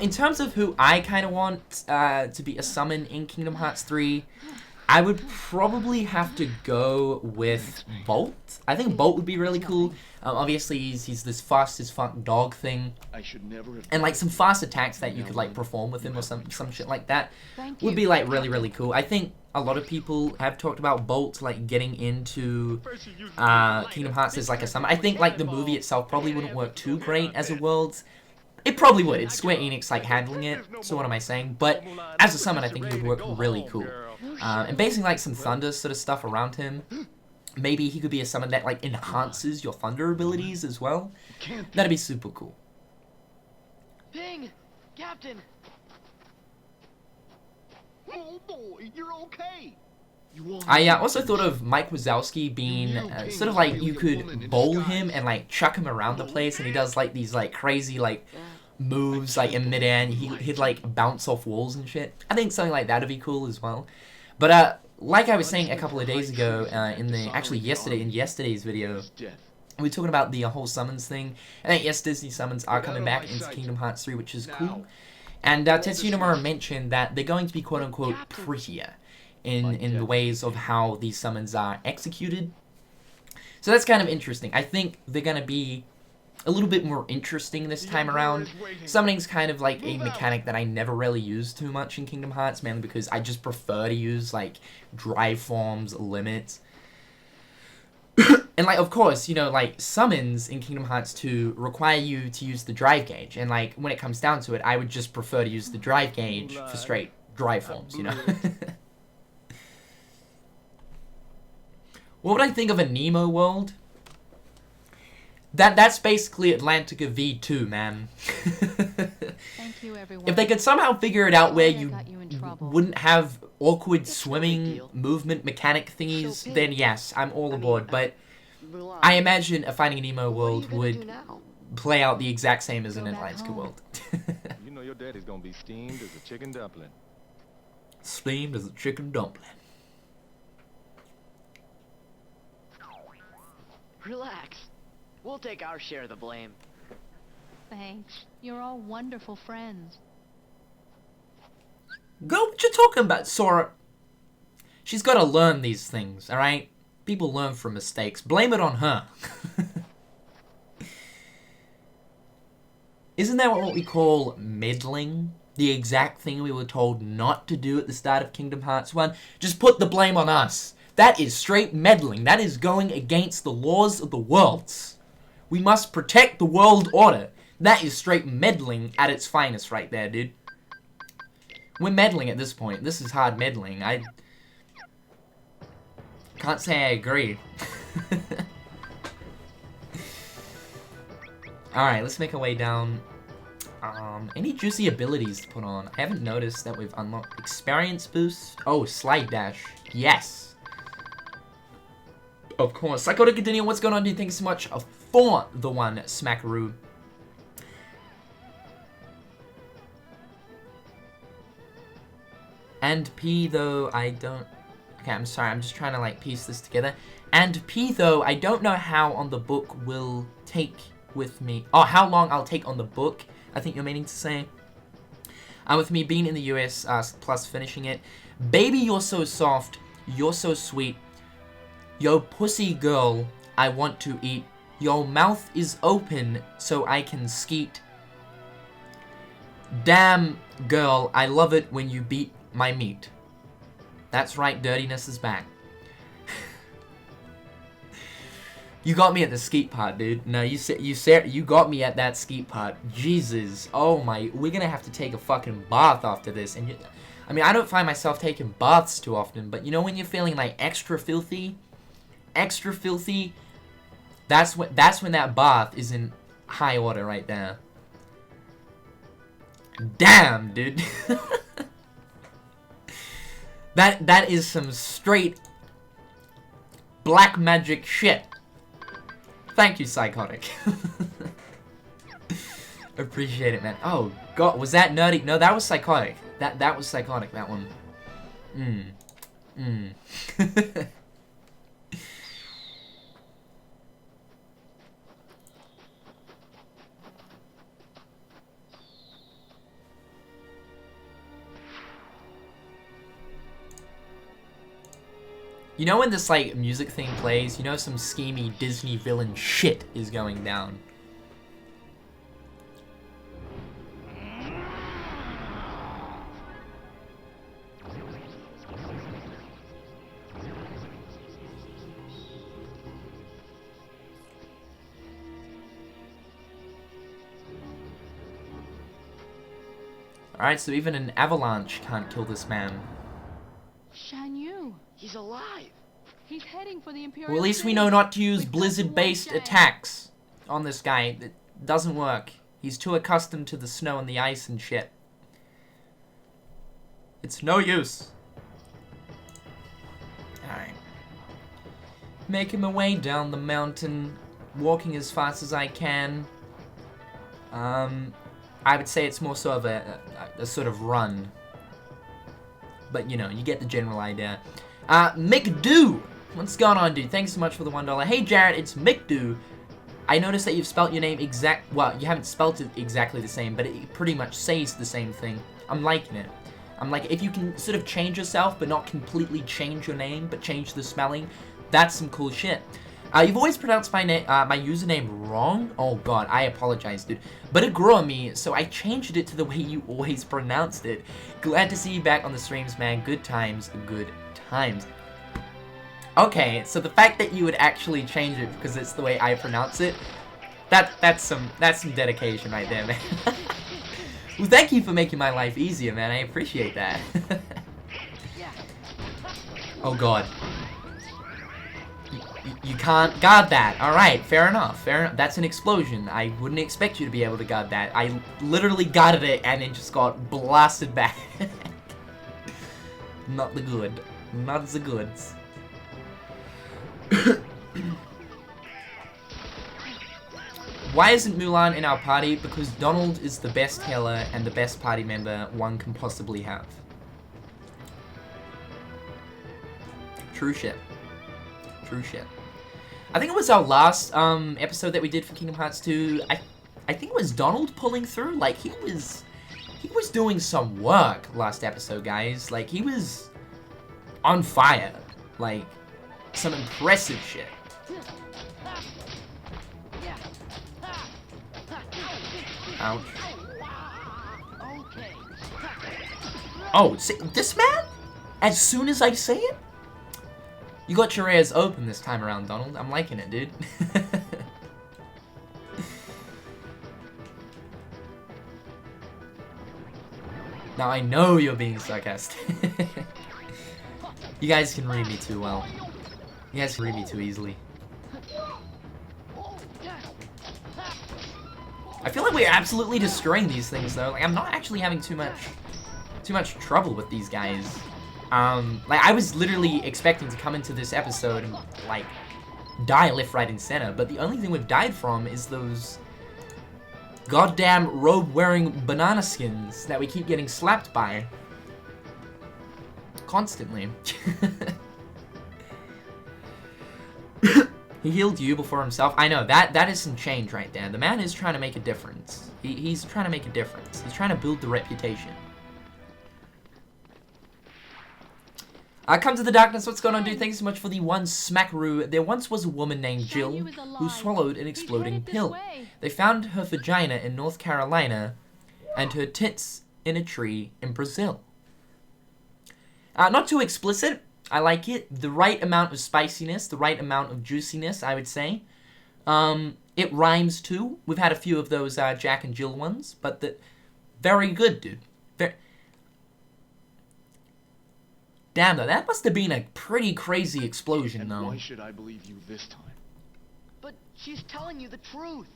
In terms of who I kind of want to be a summon in Kingdom Hearts 3, I would probably have to go with Bolt. I think Bolt would be really cool. Obviously, he's this fast as fuck dog thing. And, like, some fast attacks that you could, like, perform with him or some shit like that would be, like, really, really cool. I think a lot of people have talked about Bolt, like, getting into Kingdom Hearts as, like, a summon. I think, like, the movie itself probably wouldn't work too great as a world. It probably would. It's Square Enix, like, handling it, so what am I saying? But as a summon, I think he would work really cool. And basing, like, some thunder sort of stuff around him. Maybe he could be a summon that, like, enhances your thunder abilities as well. That'd be super cool. Ding! Captain! Oh boy, you're okay! I also thought of Mike Wazowski being sort of like you could bowl him and, like, chuck him around the place, and he does, like, these, like, crazy, like, moves, like, in midair, and he'd, like, bounce off walls and shit. I think something like that would be cool as well. But, like I was saying a couple of days ago, actually yesterday, in yesterday's video, we were talking about the whole summons thing. I think, yes, Disney summons are coming back into Kingdom Hearts 3, which is cool. And Tetsuya Nomura mentioned that they're going to be quote-unquote prettier in the ways of how these summons are executed. So that's kind of interesting. I think they're going to be a little bit more interesting this time around. Summoning's kind of like a mechanic that I never really use too much in Kingdom Hearts, mainly because I just prefer to use, like, drive forms, limits. And, like, of course, you know, like, summons in Kingdom Hearts 2 require you to use the drive gauge. And, like, when it comes down to it, I would just prefer to use the drive gauge for straight drive forms, you know? What would I think of a Nemo world? That's basically Atlantica V2, man. Thank you, everyone. If they could somehow figure it out where Sorry I you got you in trouble. wouldn't have awkward It's no big swimming deal. movement mechanic thingies, So, then Pig, yes, I'm all I mean, aboard. But Mulan, I imagine a Finding Nemo what are you world gonna would do now? play out the exact same as an Go back Atlantica home. world. You know your daddy's gonna be steamed as a chicken dumpling. Steamed as a chicken dumpling. Relax. We'll take our share of the blame. Thanks. You're all wonderful friends. Girl, what you talking about, Sora? She's got to learn these things, alright? People learn from mistakes. Blame it on her. Isn't that what we call meddling? The exact thing we were told not to do at the start of Kingdom Hearts 1? Just put the blame on us. That is straight meddling. That is going against the laws of the worlds. We must protect the world order. That is straight meddling at its finest right there, dude. We're meddling at this point. This is hard meddling. I can't say I agree. Alright, let's make our way down. Any juicy abilities to put on? I haven't noticed that we've unlocked experience boost. Oh, slide dash. Yes. Of course. Psychotic Continue, what's going on, dude? Thanks so much for the one, Smackaroo. And P, though, I don't... Okay, I'm sorry, I'm just trying to, like, piece this together. And P, though, I don't know how on the book will take with me... Oh, how long I'll take on the book, I think you're meaning to say. With me being in the US, plus finishing it. Baby, you're so soft. You're so sweet. Yo, pussy girl, I want to eat. Your mouth is open so I can skeet. Damn, girl, I love it when you beat my meat. That's right, dirtiness is back. You got me at the skeet part, dude. No, you got me at that skeet part. Jesus, oh my, we're gonna have to take a fucking bath after this. And I mean, I don't find myself taking baths too often, but you know when you're feeling like extra filthy, that's when that bath is in high order right there. Damn, dude. That is some straight black magic shit. Thank you, Psychotic. Appreciate it, man. Oh god, was that nerdy? No, that was Psychotic. That was Psychotic, that one. You know when this, like, music thing plays, you know some schemy Disney villain shit is going down. Alright, so even an avalanche can't kill this man. Shan-Yu. He's alive. He's heading for the Imperial Well, at least we City. know not to use We've got blizzard-based to watch out. attacks on this guy. It doesn't work. He's too accustomed to the snow and the ice and shit. It's no use. Alright. Making my way down the mountain, walking as fast as I can. I would say it's more sort of a sort of run. But, you know, you get the general idea. McDo! What's going on, dude? Thanks so much for the $1. Hey, Jared, it's McDo. I noticed that you've spelt your name well, you haven't spelt it exactly the same, but it pretty much says the same thing. I'm liking it. I'm like, if you can sort of change yourself, but not completely change your name, but change the spelling, that's some cool shit. You've always pronounced my username wrong. Oh god, I apologize, dude. But it grew on me, so I changed it to the way you always pronounced it. Glad to see you back on the streams, man. Good times, good times. Okay, so the fact that you would actually change it because it's the way I pronounce it, that's some dedication right there, man. Well, thank you for making my life easier, man. I appreciate that. Oh god. You can't guard that. Alright, fair enough. Fair enough. That's an explosion. I wouldn't expect you to be able to guard that. I literally guarded it and it just got blasted back. Not the good. Not the goods. Why isn't Mulan in our party? Because Donald is the best healer and the best party member one can possibly have. True shit. True shit. I think it was our last episode that we did for Kingdom Hearts 2. I think it was Donald pulling through. Like he was doing some work last episode, guys. Like he was on fire. Like some impressive shit. Ouch. Oh, see, this man? As soon as I say it? You got your ears open this time around, Donald. I'm liking it, dude. Now I know you're being sarcastic. You guys can read me too well. You guys can read me too easily. I feel like we're absolutely destroying these things though. Like I'm not actually having too much trouble with these guys. Like I was literally expecting to come into this episode and like die left, right, and center, but the only thing we've died from is those goddamn robe-wearing banana skins that we keep getting slapped by constantly. He healed you before himself. I know, that is some change right there. The man is trying to make a difference. He's trying to make a difference. He's trying to build the reputation. Come to the darkness, what's going on, dude? Thank you so much for the one smackaroo. There once was a woman named Jill who swallowed an exploding pill. They found her vagina in North Carolina and her tits in a tree in Brazil. Not too explicit. I like it. The right amount of spiciness, the right amount of juiciness, I would say. It rhymes too. We've had a few of those Jack and Jill ones, but very good, dude. Damn, though, that must have been a pretty crazy explosion, though. Why should I believe you this time? But she's telling you the truth.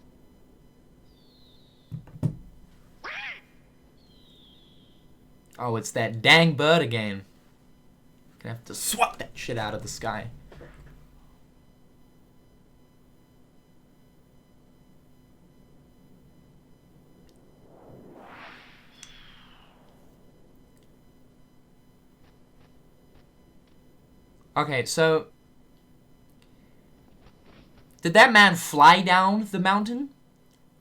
Oh, it's that dang bird again. Gonna have to swat that shit out of the sky. Okay, so did that man fly down the mountain?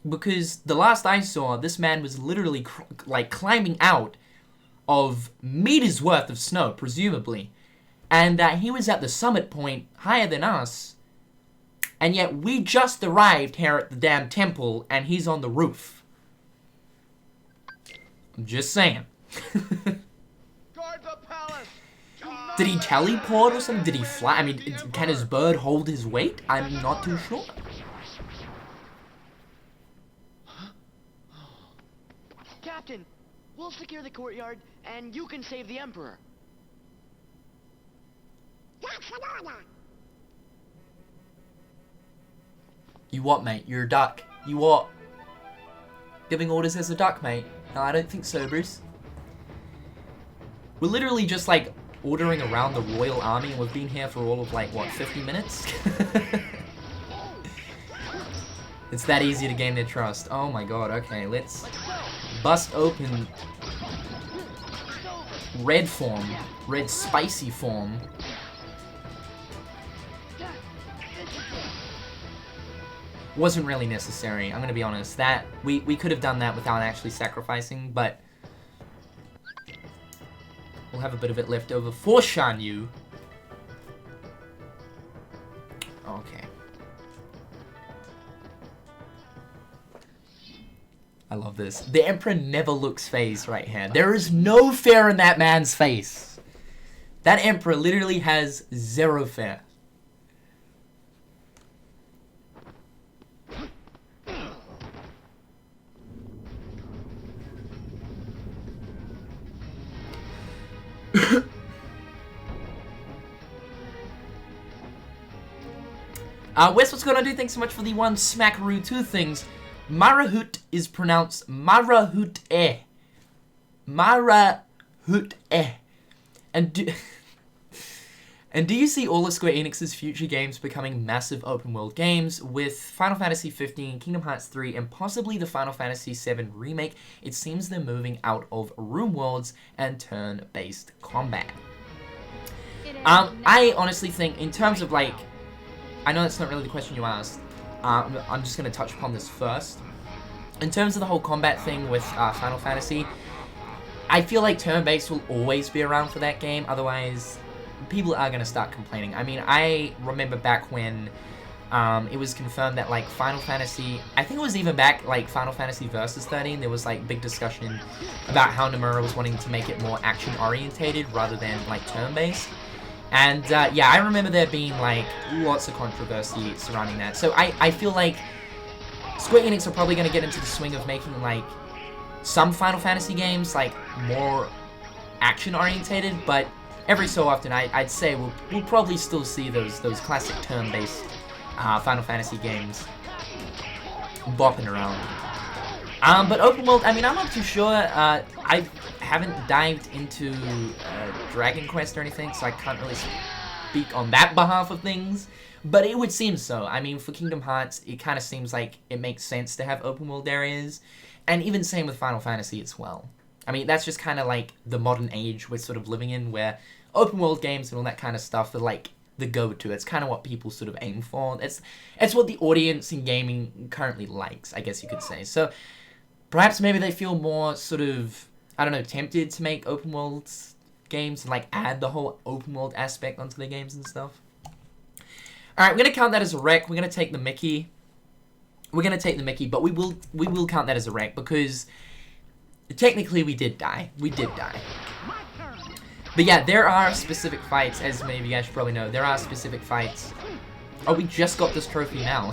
Because the last I saw, this man was literally like climbing out of meters worth of snow, presumably, and that he was at the summit point higher than us, and yet we just arrived here at the damn temple, and he's on the roof. I'm just saying. Guard the palace! Did he teleport or something? Did he fly? I mean, can his bird hold his weight? I'm not too sure. Captain, we'll secure the courtyard, and you can save the Emperor. You what, mate? You're a duck. You what? Giving orders as a duck, mate? No, I don't think so, Bruce. We're literally just, like, ordering around the royal army, and we've been here for all of, like, what, 50 minutes? It's that easy to gain their trust. Oh my god, okay, let's bust open red form, red spicy form. Wasn't really necessary, I'm gonna be honest. That, we could have done that without actually sacrificing, but we'll have a bit of it left over for Shan-Yu. Okay. I love this. The Emperor never looks phased right here. There is no fear in that man's face. That Emperor literally has zero fear. Wes, what's going on, dude? Thanks so much for the one smackaroo. Two things. Marahut is pronounced Marahut-eh. Marahut-eh. And do... And do you see all of Square Enix's future games becoming massive open-world games? With Final Fantasy 15, Kingdom Hearts 3, and possibly the Final Fantasy 7 remake, it seems they're moving out of room worlds and turn-based combat. I honestly think, in terms of, like... I know that's not really the question you asked. I'm just going to touch upon this first. In terms of the whole combat thing with Final Fantasy, I feel like turn-based will always be around for that game, otherwise... people are going to start complaining. I mean, I remember back when it was confirmed that, like, Final Fantasy... I think it was even back, like, Final Fantasy Versus 13, there was, like, big discussion about how Nomura was wanting to make it more action-orientated rather than, like, turn-based. And, yeah, I remember there being, like, lots of controversy surrounding that. So I feel like Square Enix are probably going to get into the swing of making, like, some Final Fantasy games, like, more action-orientated, but... every so often, I'd say we'll probably still see those classic turn-based Final Fantasy games bopping around. But open world, I mean, I'm not too sure. I haven't dived into Dragon Quest or anything, so I can't really speak on that behalf of things. But it would seem so. I mean, for Kingdom Hearts, it kind of seems like it makes sense to have open world areas, and even same with Final Fantasy as well. I mean, that's just kind of like the modern age we're sort of living in, where open world games and all that kind of stuff are like the go-to. It's kind of what people sort of aim for. It's what the audience in gaming currently likes, I guess you could say. So perhaps maybe they feel more sort of, I don't know, tempted to make open world games and like add the whole open world aspect onto their games and stuff. Alright, we're going to count that as a wreck. We're going to take the Mickey. We're going to take the Mickey, but we will count that as a wreck because... technically, we did die. We did die. But yeah, there are specific fights, as many of you guys probably know. There are specific fights. Oh, we just got this trophy now.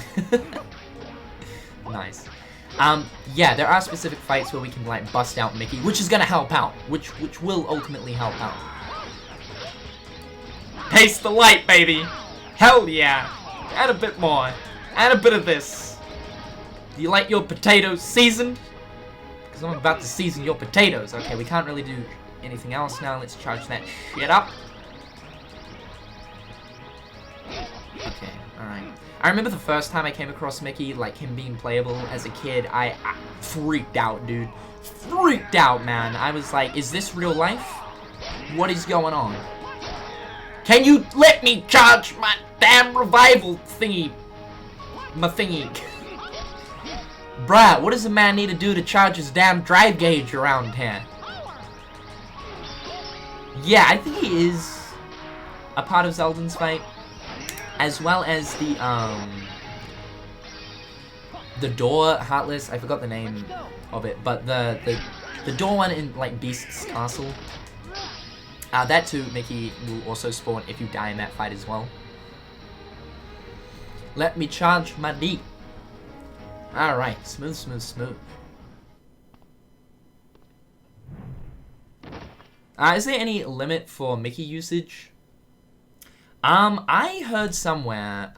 Nice. Yeah, there are specific fights where we can, like, bust out Mickey, which is gonna help out. Which will ultimately help out. Taste the light, baby! Hell yeah! Add a bit more. Add a bit of this. Do you like your potatoes seasoned? Because I'm about to season your potatoes. Okay, we can't really do anything else now. Let's charge that shit up. Okay, alright. I remember the first time I came across Mickey, like him being playable as a kid, I freaked out, dude. Freaked out, man. I was like, is this real life? What is going on? Can you let me charge my damn revival thingy? My thingy. Bruh, what does a man need to do to charge his damn drive gauge around here? Yeah, I think he is a part of Zeldin's fight, as well as the door Heartless. I forgot the name of it, but the door one in like Beast's castle. That too, Mickey will also spawn if you die in that fight as well. Let me charge my D. Alright, smooth, smooth, smooth. Is there any limit for Mickey usage? I heard somewhere,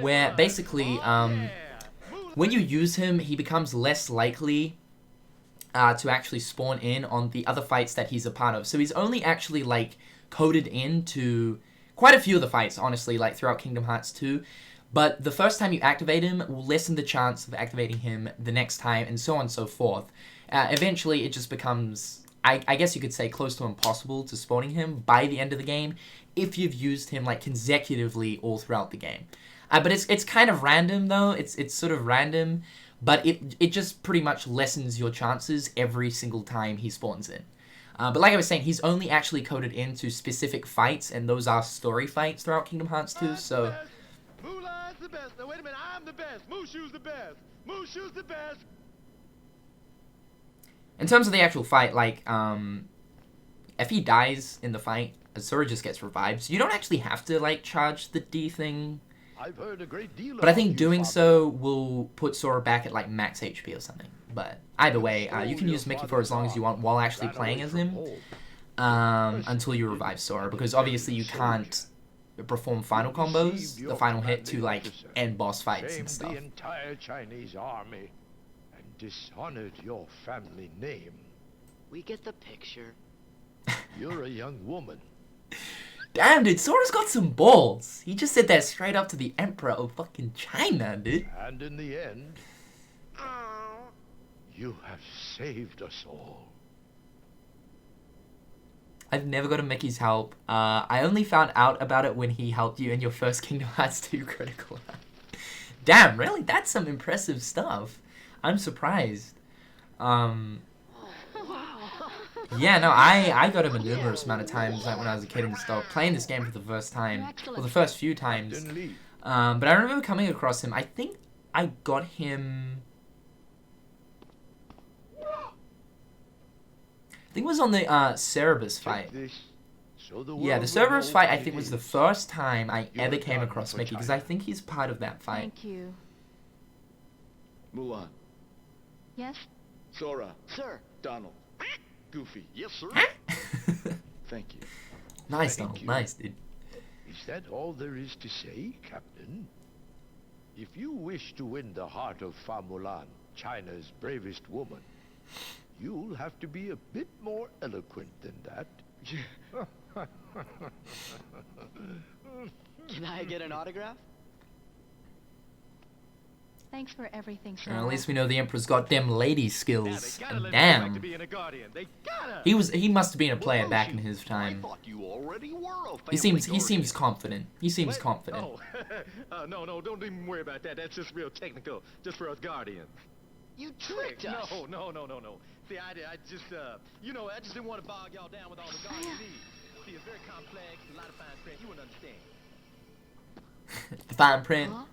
where basically, when you use him, he becomes less likely to actually spawn in on the other fights that he's a part of. So he's only actually, like, coded into quite a few of the fights, honestly, like, throughout Kingdom Hearts 2. But the first time you activate him will lessen the chance of activating him the next time, and so on and so forth. Eventually, it just becomes, I guess you could say, close to impossible to spawning him by the end of the game if you've used him, like, consecutively all throughout the game. But it's kind of random, though. It's sort of random, but it just pretty much lessens your chances every single time he spawns in. But like I was saying, he's only actually coded into specific fights, and those are story fights throughout Kingdom Hearts 2, so... Mulan's the best. Now wait a minute, I'm the best. Mushu's the best. Mushu's the best. In terms of the actual fight, like, if he dies in the fight, Asura just gets revived, so you don't actually have to, like, charge the D thing. I've heard a great deal But I think doing so will put Sora back at, like, max HP or something. But either way, you can use Mickey for as long as you want while actually playing as him, until you revive Sora, because obviously you can't perform final combos, the final hit to like end boss fights and Shamed stuff. the entire Chinese army and dishonored your family name. We get the picture. You're a young woman. Damn, dude, Sora's got some balls. He just said that straight up to the Emperor of fucking China, dude. And in the end, you have saved us all. I've never got a Mickey's help. I only found out about it when he helped you in your first Kingdom Hearts 2 critical. Damn, really? That's some impressive stuff. I'm surprised. Yeah, no, I got him a numerous amount of times, like when I was a kid and stuff, playing this game for the first time, well, the first few times. But I remember coming across him. I think I got him. I think it was on the Cerebus fight. Yeah, the Cerberus fight I think was the first time I ever came across Mickey, because I think he's part of that fight. Thank you. Mulan, Yes? Sora, Sir. Donald, Goofy. Yes, sir. Thank you. Nice, Thank Donald. you. Nice, dude. Is that all there is to say, Captain? If you wish to win the heart of Fa Mulan, China's bravest woman, you'll have to be a bit more eloquent than that. Can I get an autograph? Thanks for everything, At Sora. least we know the Emperor's got them lady Yeah, skills. they gotta And let me like to damn, be in a guardian. They gotta. he must have been a player back in his I time. thought you already were a family He seems guardian. confident. He seems What? confident. Oh, no, don't even worry about that. That's just real technical, just for us guardians. You tricked us. No. See, I just, you know, I just didn't want to bog y'all down with all the guardian needs. See, it's very complex, a lot of fine print. You wouldn't understand. The fine print. Huh?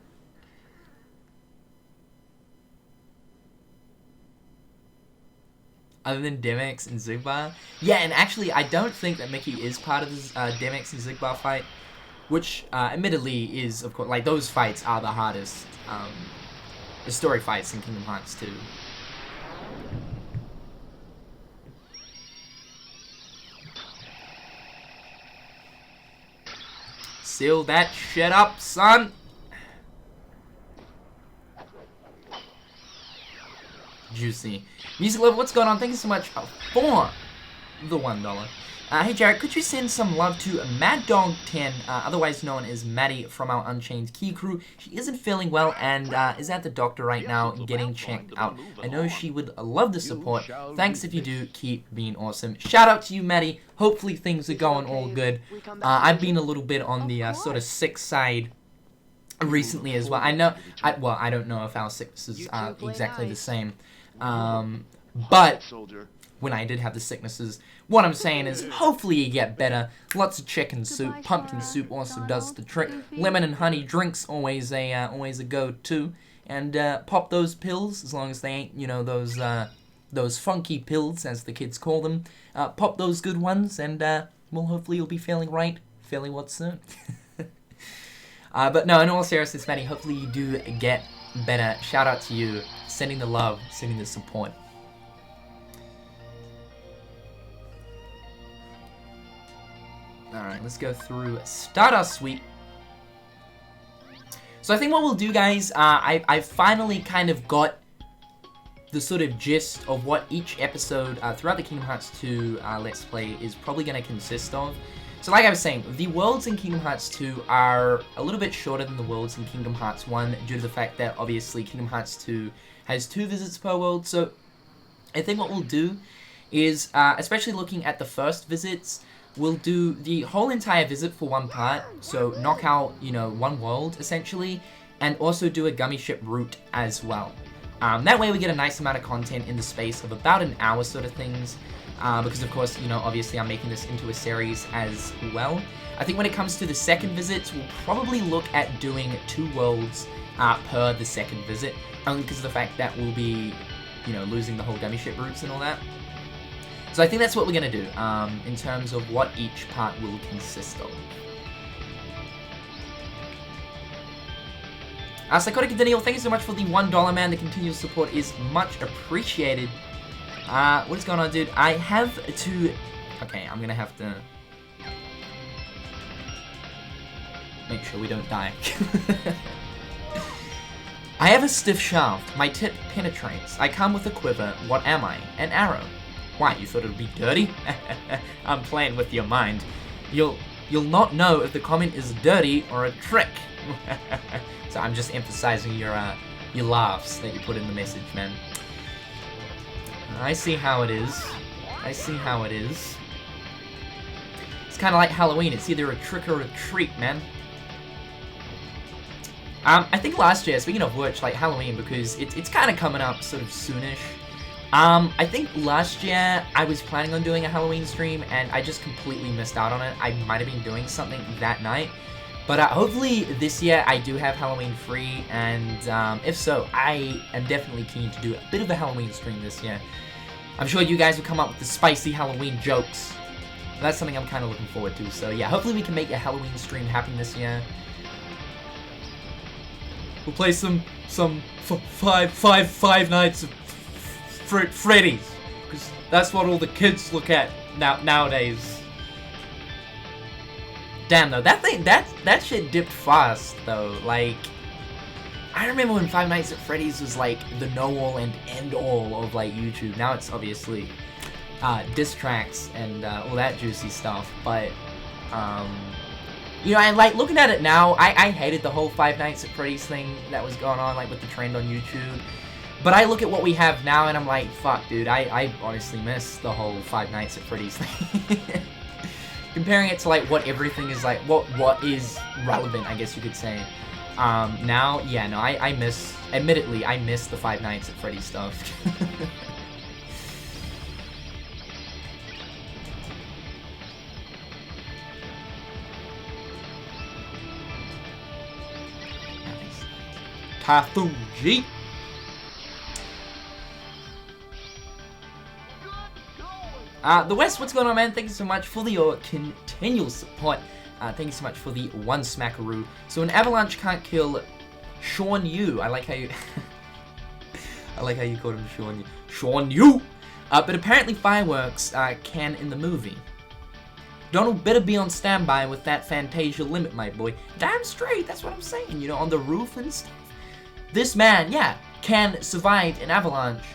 Other than Demix and Zigbar. Yeah, and actually, I don't think that Mickey is part of this Demix and Zigbar fight, which admittedly is, of course, like, those fights are the hardest, the story fights in Kingdom Hearts 2. Seal that shit up, son! Juicy. Music Love, what's going on? Thank you so much for the $1. Hey Jared, could you send some love to Mad Dog 10, otherwise known as Maddie from our Unchained Key crew? She isn't feeling well and is at the doctor right now getting checked out. I know she would love the support. Thanks if you do. Keep being awesome. Shout out to you, Maddie. Hopefully things are going all good. I've been a little bit on the sort of sick side recently as well. I don't know if our sicknesses are exactly the same. But when I did have the sicknesses, what I'm saying is hopefully you get better. Lots of chicken soup, pumpkin soup also does the trick. Lemon and honey drinks always a go-to. And pop those pills as long as they ain't, you know, those funky pills as the kids call them. Pop those good ones and well, hopefully you'll be feeling right fairly what soon. But no, in all seriousness, Manny, hopefully you do get better. Shout out to you, sending the love, sending the support. Alright, let's go through Stardust Sweep. So I think what we'll do, guys, I finally kind of got the sort of gist of what each episode throughout the Kingdom Hearts 2 Let's Play is probably going to consist of. So like I was saying, the worlds in Kingdom Hearts 2 are a little bit shorter than the worlds in Kingdom Hearts 1 due to the fact that obviously Kingdom Hearts 2 has 2 visits per world. So I think what we'll do is, especially looking at the first visits, we'll do the whole entire visit for one part. So knock out, you know, one world essentially, and also do a gummy ship route as well. That way we get a nice amount of content in the space of about an hour sort of things. Because of course, you know, obviously I'm making this into a series as well. I think when it comes to the second visits, we'll probably look at doing 2 worlds per the second visit, only because of the fact that we'll be, you know, losing the whole gummy ship routes and all that. So I think that's what we're going to do, in terms of what each part will consist of. Psychotic Daniel, thank you so much for the $1, man. The continual support is much appreciated. What is going on, dude? I have to... Okay, I'm gonna have to... make sure we don't die. I have a stiff shaft. My tip penetrates. I come with a quiver. What am I? An arrow. Why, you thought it would be dirty? I'm playing with your mind. You'll not know if the comment is dirty or a trick. So I'm just emphasizing your laughs that you put in the message, man. I see how it is. I see how it is. It's kind of like Halloween. It's either a trick or a treat, man. I think last year, speaking of which, like Halloween, because it's kind of coming up sort of soonish. I think last year I was planning on doing a Halloween stream and I just completely missed out on it. I might have been doing something that night. But hopefully this year I do have Halloween free, and if so, I am definitely keen to do a bit of a Halloween stream this year. I'm sure you guys will come up with the spicy Halloween jokes. That's something I'm kind of looking forward to. So yeah, hopefully we can make a Halloween stream happen this year. We'll play some Five Nights of Freddy's, because that's what all the kids look at nowadays. Damn though, that shit dipped fast though. Like, I remember when Five Nights at Freddy's was like the know-all and end-all of like YouTube. Now it's obviously diss tracks and all that juicy stuff. But you know, I like looking at it now. I hated the whole Five Nights at Freddy's thing that was going on, like with the trend on YouTube. But I look at what we have now and I'm like, fuck, dude, I honestly miss the whole Five Nights at Freddy's thing. Comparing it to like what everything is like, what is relevant, I guess you could say. Now, yeah, no, I miss, admittedly, I miss the Five Nights at Freddy's stuff. Nice. Typhoon G. The West, what's going on, man? Thank you so much for your continual support. Thank you so much for the one smackaroo. So an avalanche can't kill Shan-Yu. I like how you I like how you called him Shan-Yu. Shan-Yu! But apparently fireworks can in the movie. Donald better be on standby with that Fantasia limit, my boy. Damn straight, that's what I'm saying, you know, on the roof and stuff. This man, yeah, can survive an avalanche,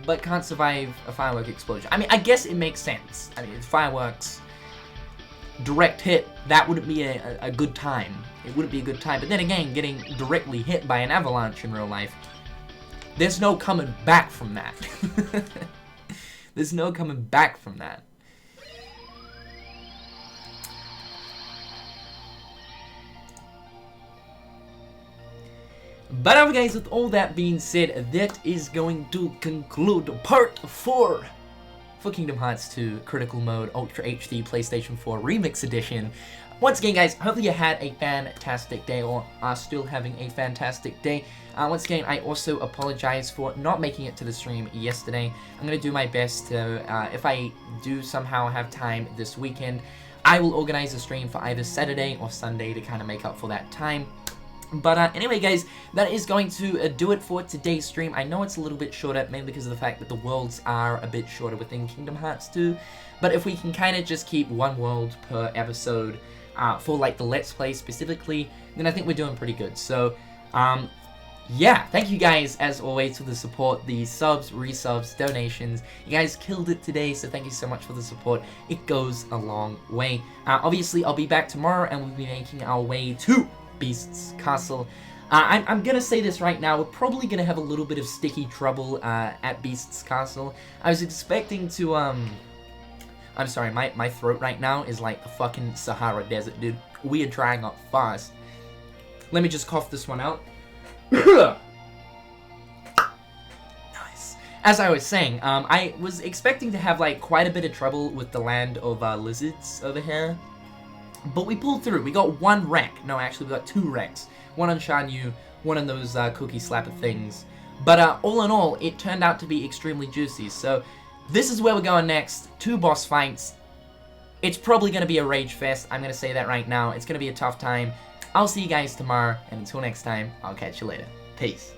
but can't survive a firework explosion. I mean, I guess it makes sense. I mean, fireworks, direct hit, that wouldn't be a good time. It wouldn't be a good time. But then again, getting directly hit by an avalanche in real life, there's no coming back from that. There's no coming back from that. But anyway, guys, with all that being said, that is going to conclude part 4 for Kingdom Hearts 2 Critical Mode Ultra HD PlayStation 4 Remix Edition. Once again, guys, hopefully you had a fantastic day or are still having a fantastic day. Once again, I also apologize for not making it to the stream yesterday. I'm going to do my best to, if I do somehow have time this weekend, I will organize a stream for either Saturday or Sunday to kind of make up for that time. But anyway, guys, that is going to do it for today's stream. I know it's a little bit shorter, mainly because of the fact that the worlds are a bit shorter within Kingdom Hearts 2. But if we can kind of just keep one world per episode for like the Let's Play specifically, then I think we're doing pretty good. So, yeah, thank you guys, as always, for the support, the subs, resubs, donations. You guys killed it today, so thank you so much for the support. It goes a long way. Obviously, I'll be back tomorrow, and we'll be making our way to Beast's Castle. I'm gonna say this right now, we're probably gonna have a little bit of sticky trouble at Beast's Castle. I was expecting to, I'm sorry, my throat right now is like the fucking Sahara Desert, dude. We are drying up fast. Let me just cough this one out. Nice. As I was saying, I was expecting to have like quite a bit of trouble with the land of lizards over here. But we pulled through. We got one wreck. No, actually, we got 2 wrecks. One on Shan-Yu, one on those cookie slapper things. But all in all, it turned out to be extremely juicy. So this is where we're going next. 2 boss fights. It's probably going to be a rage fest. I'm going to say that right now. It's going to be a tough time. I'll see you guys tomorrow. And until next time, I'll catch you later. Peace.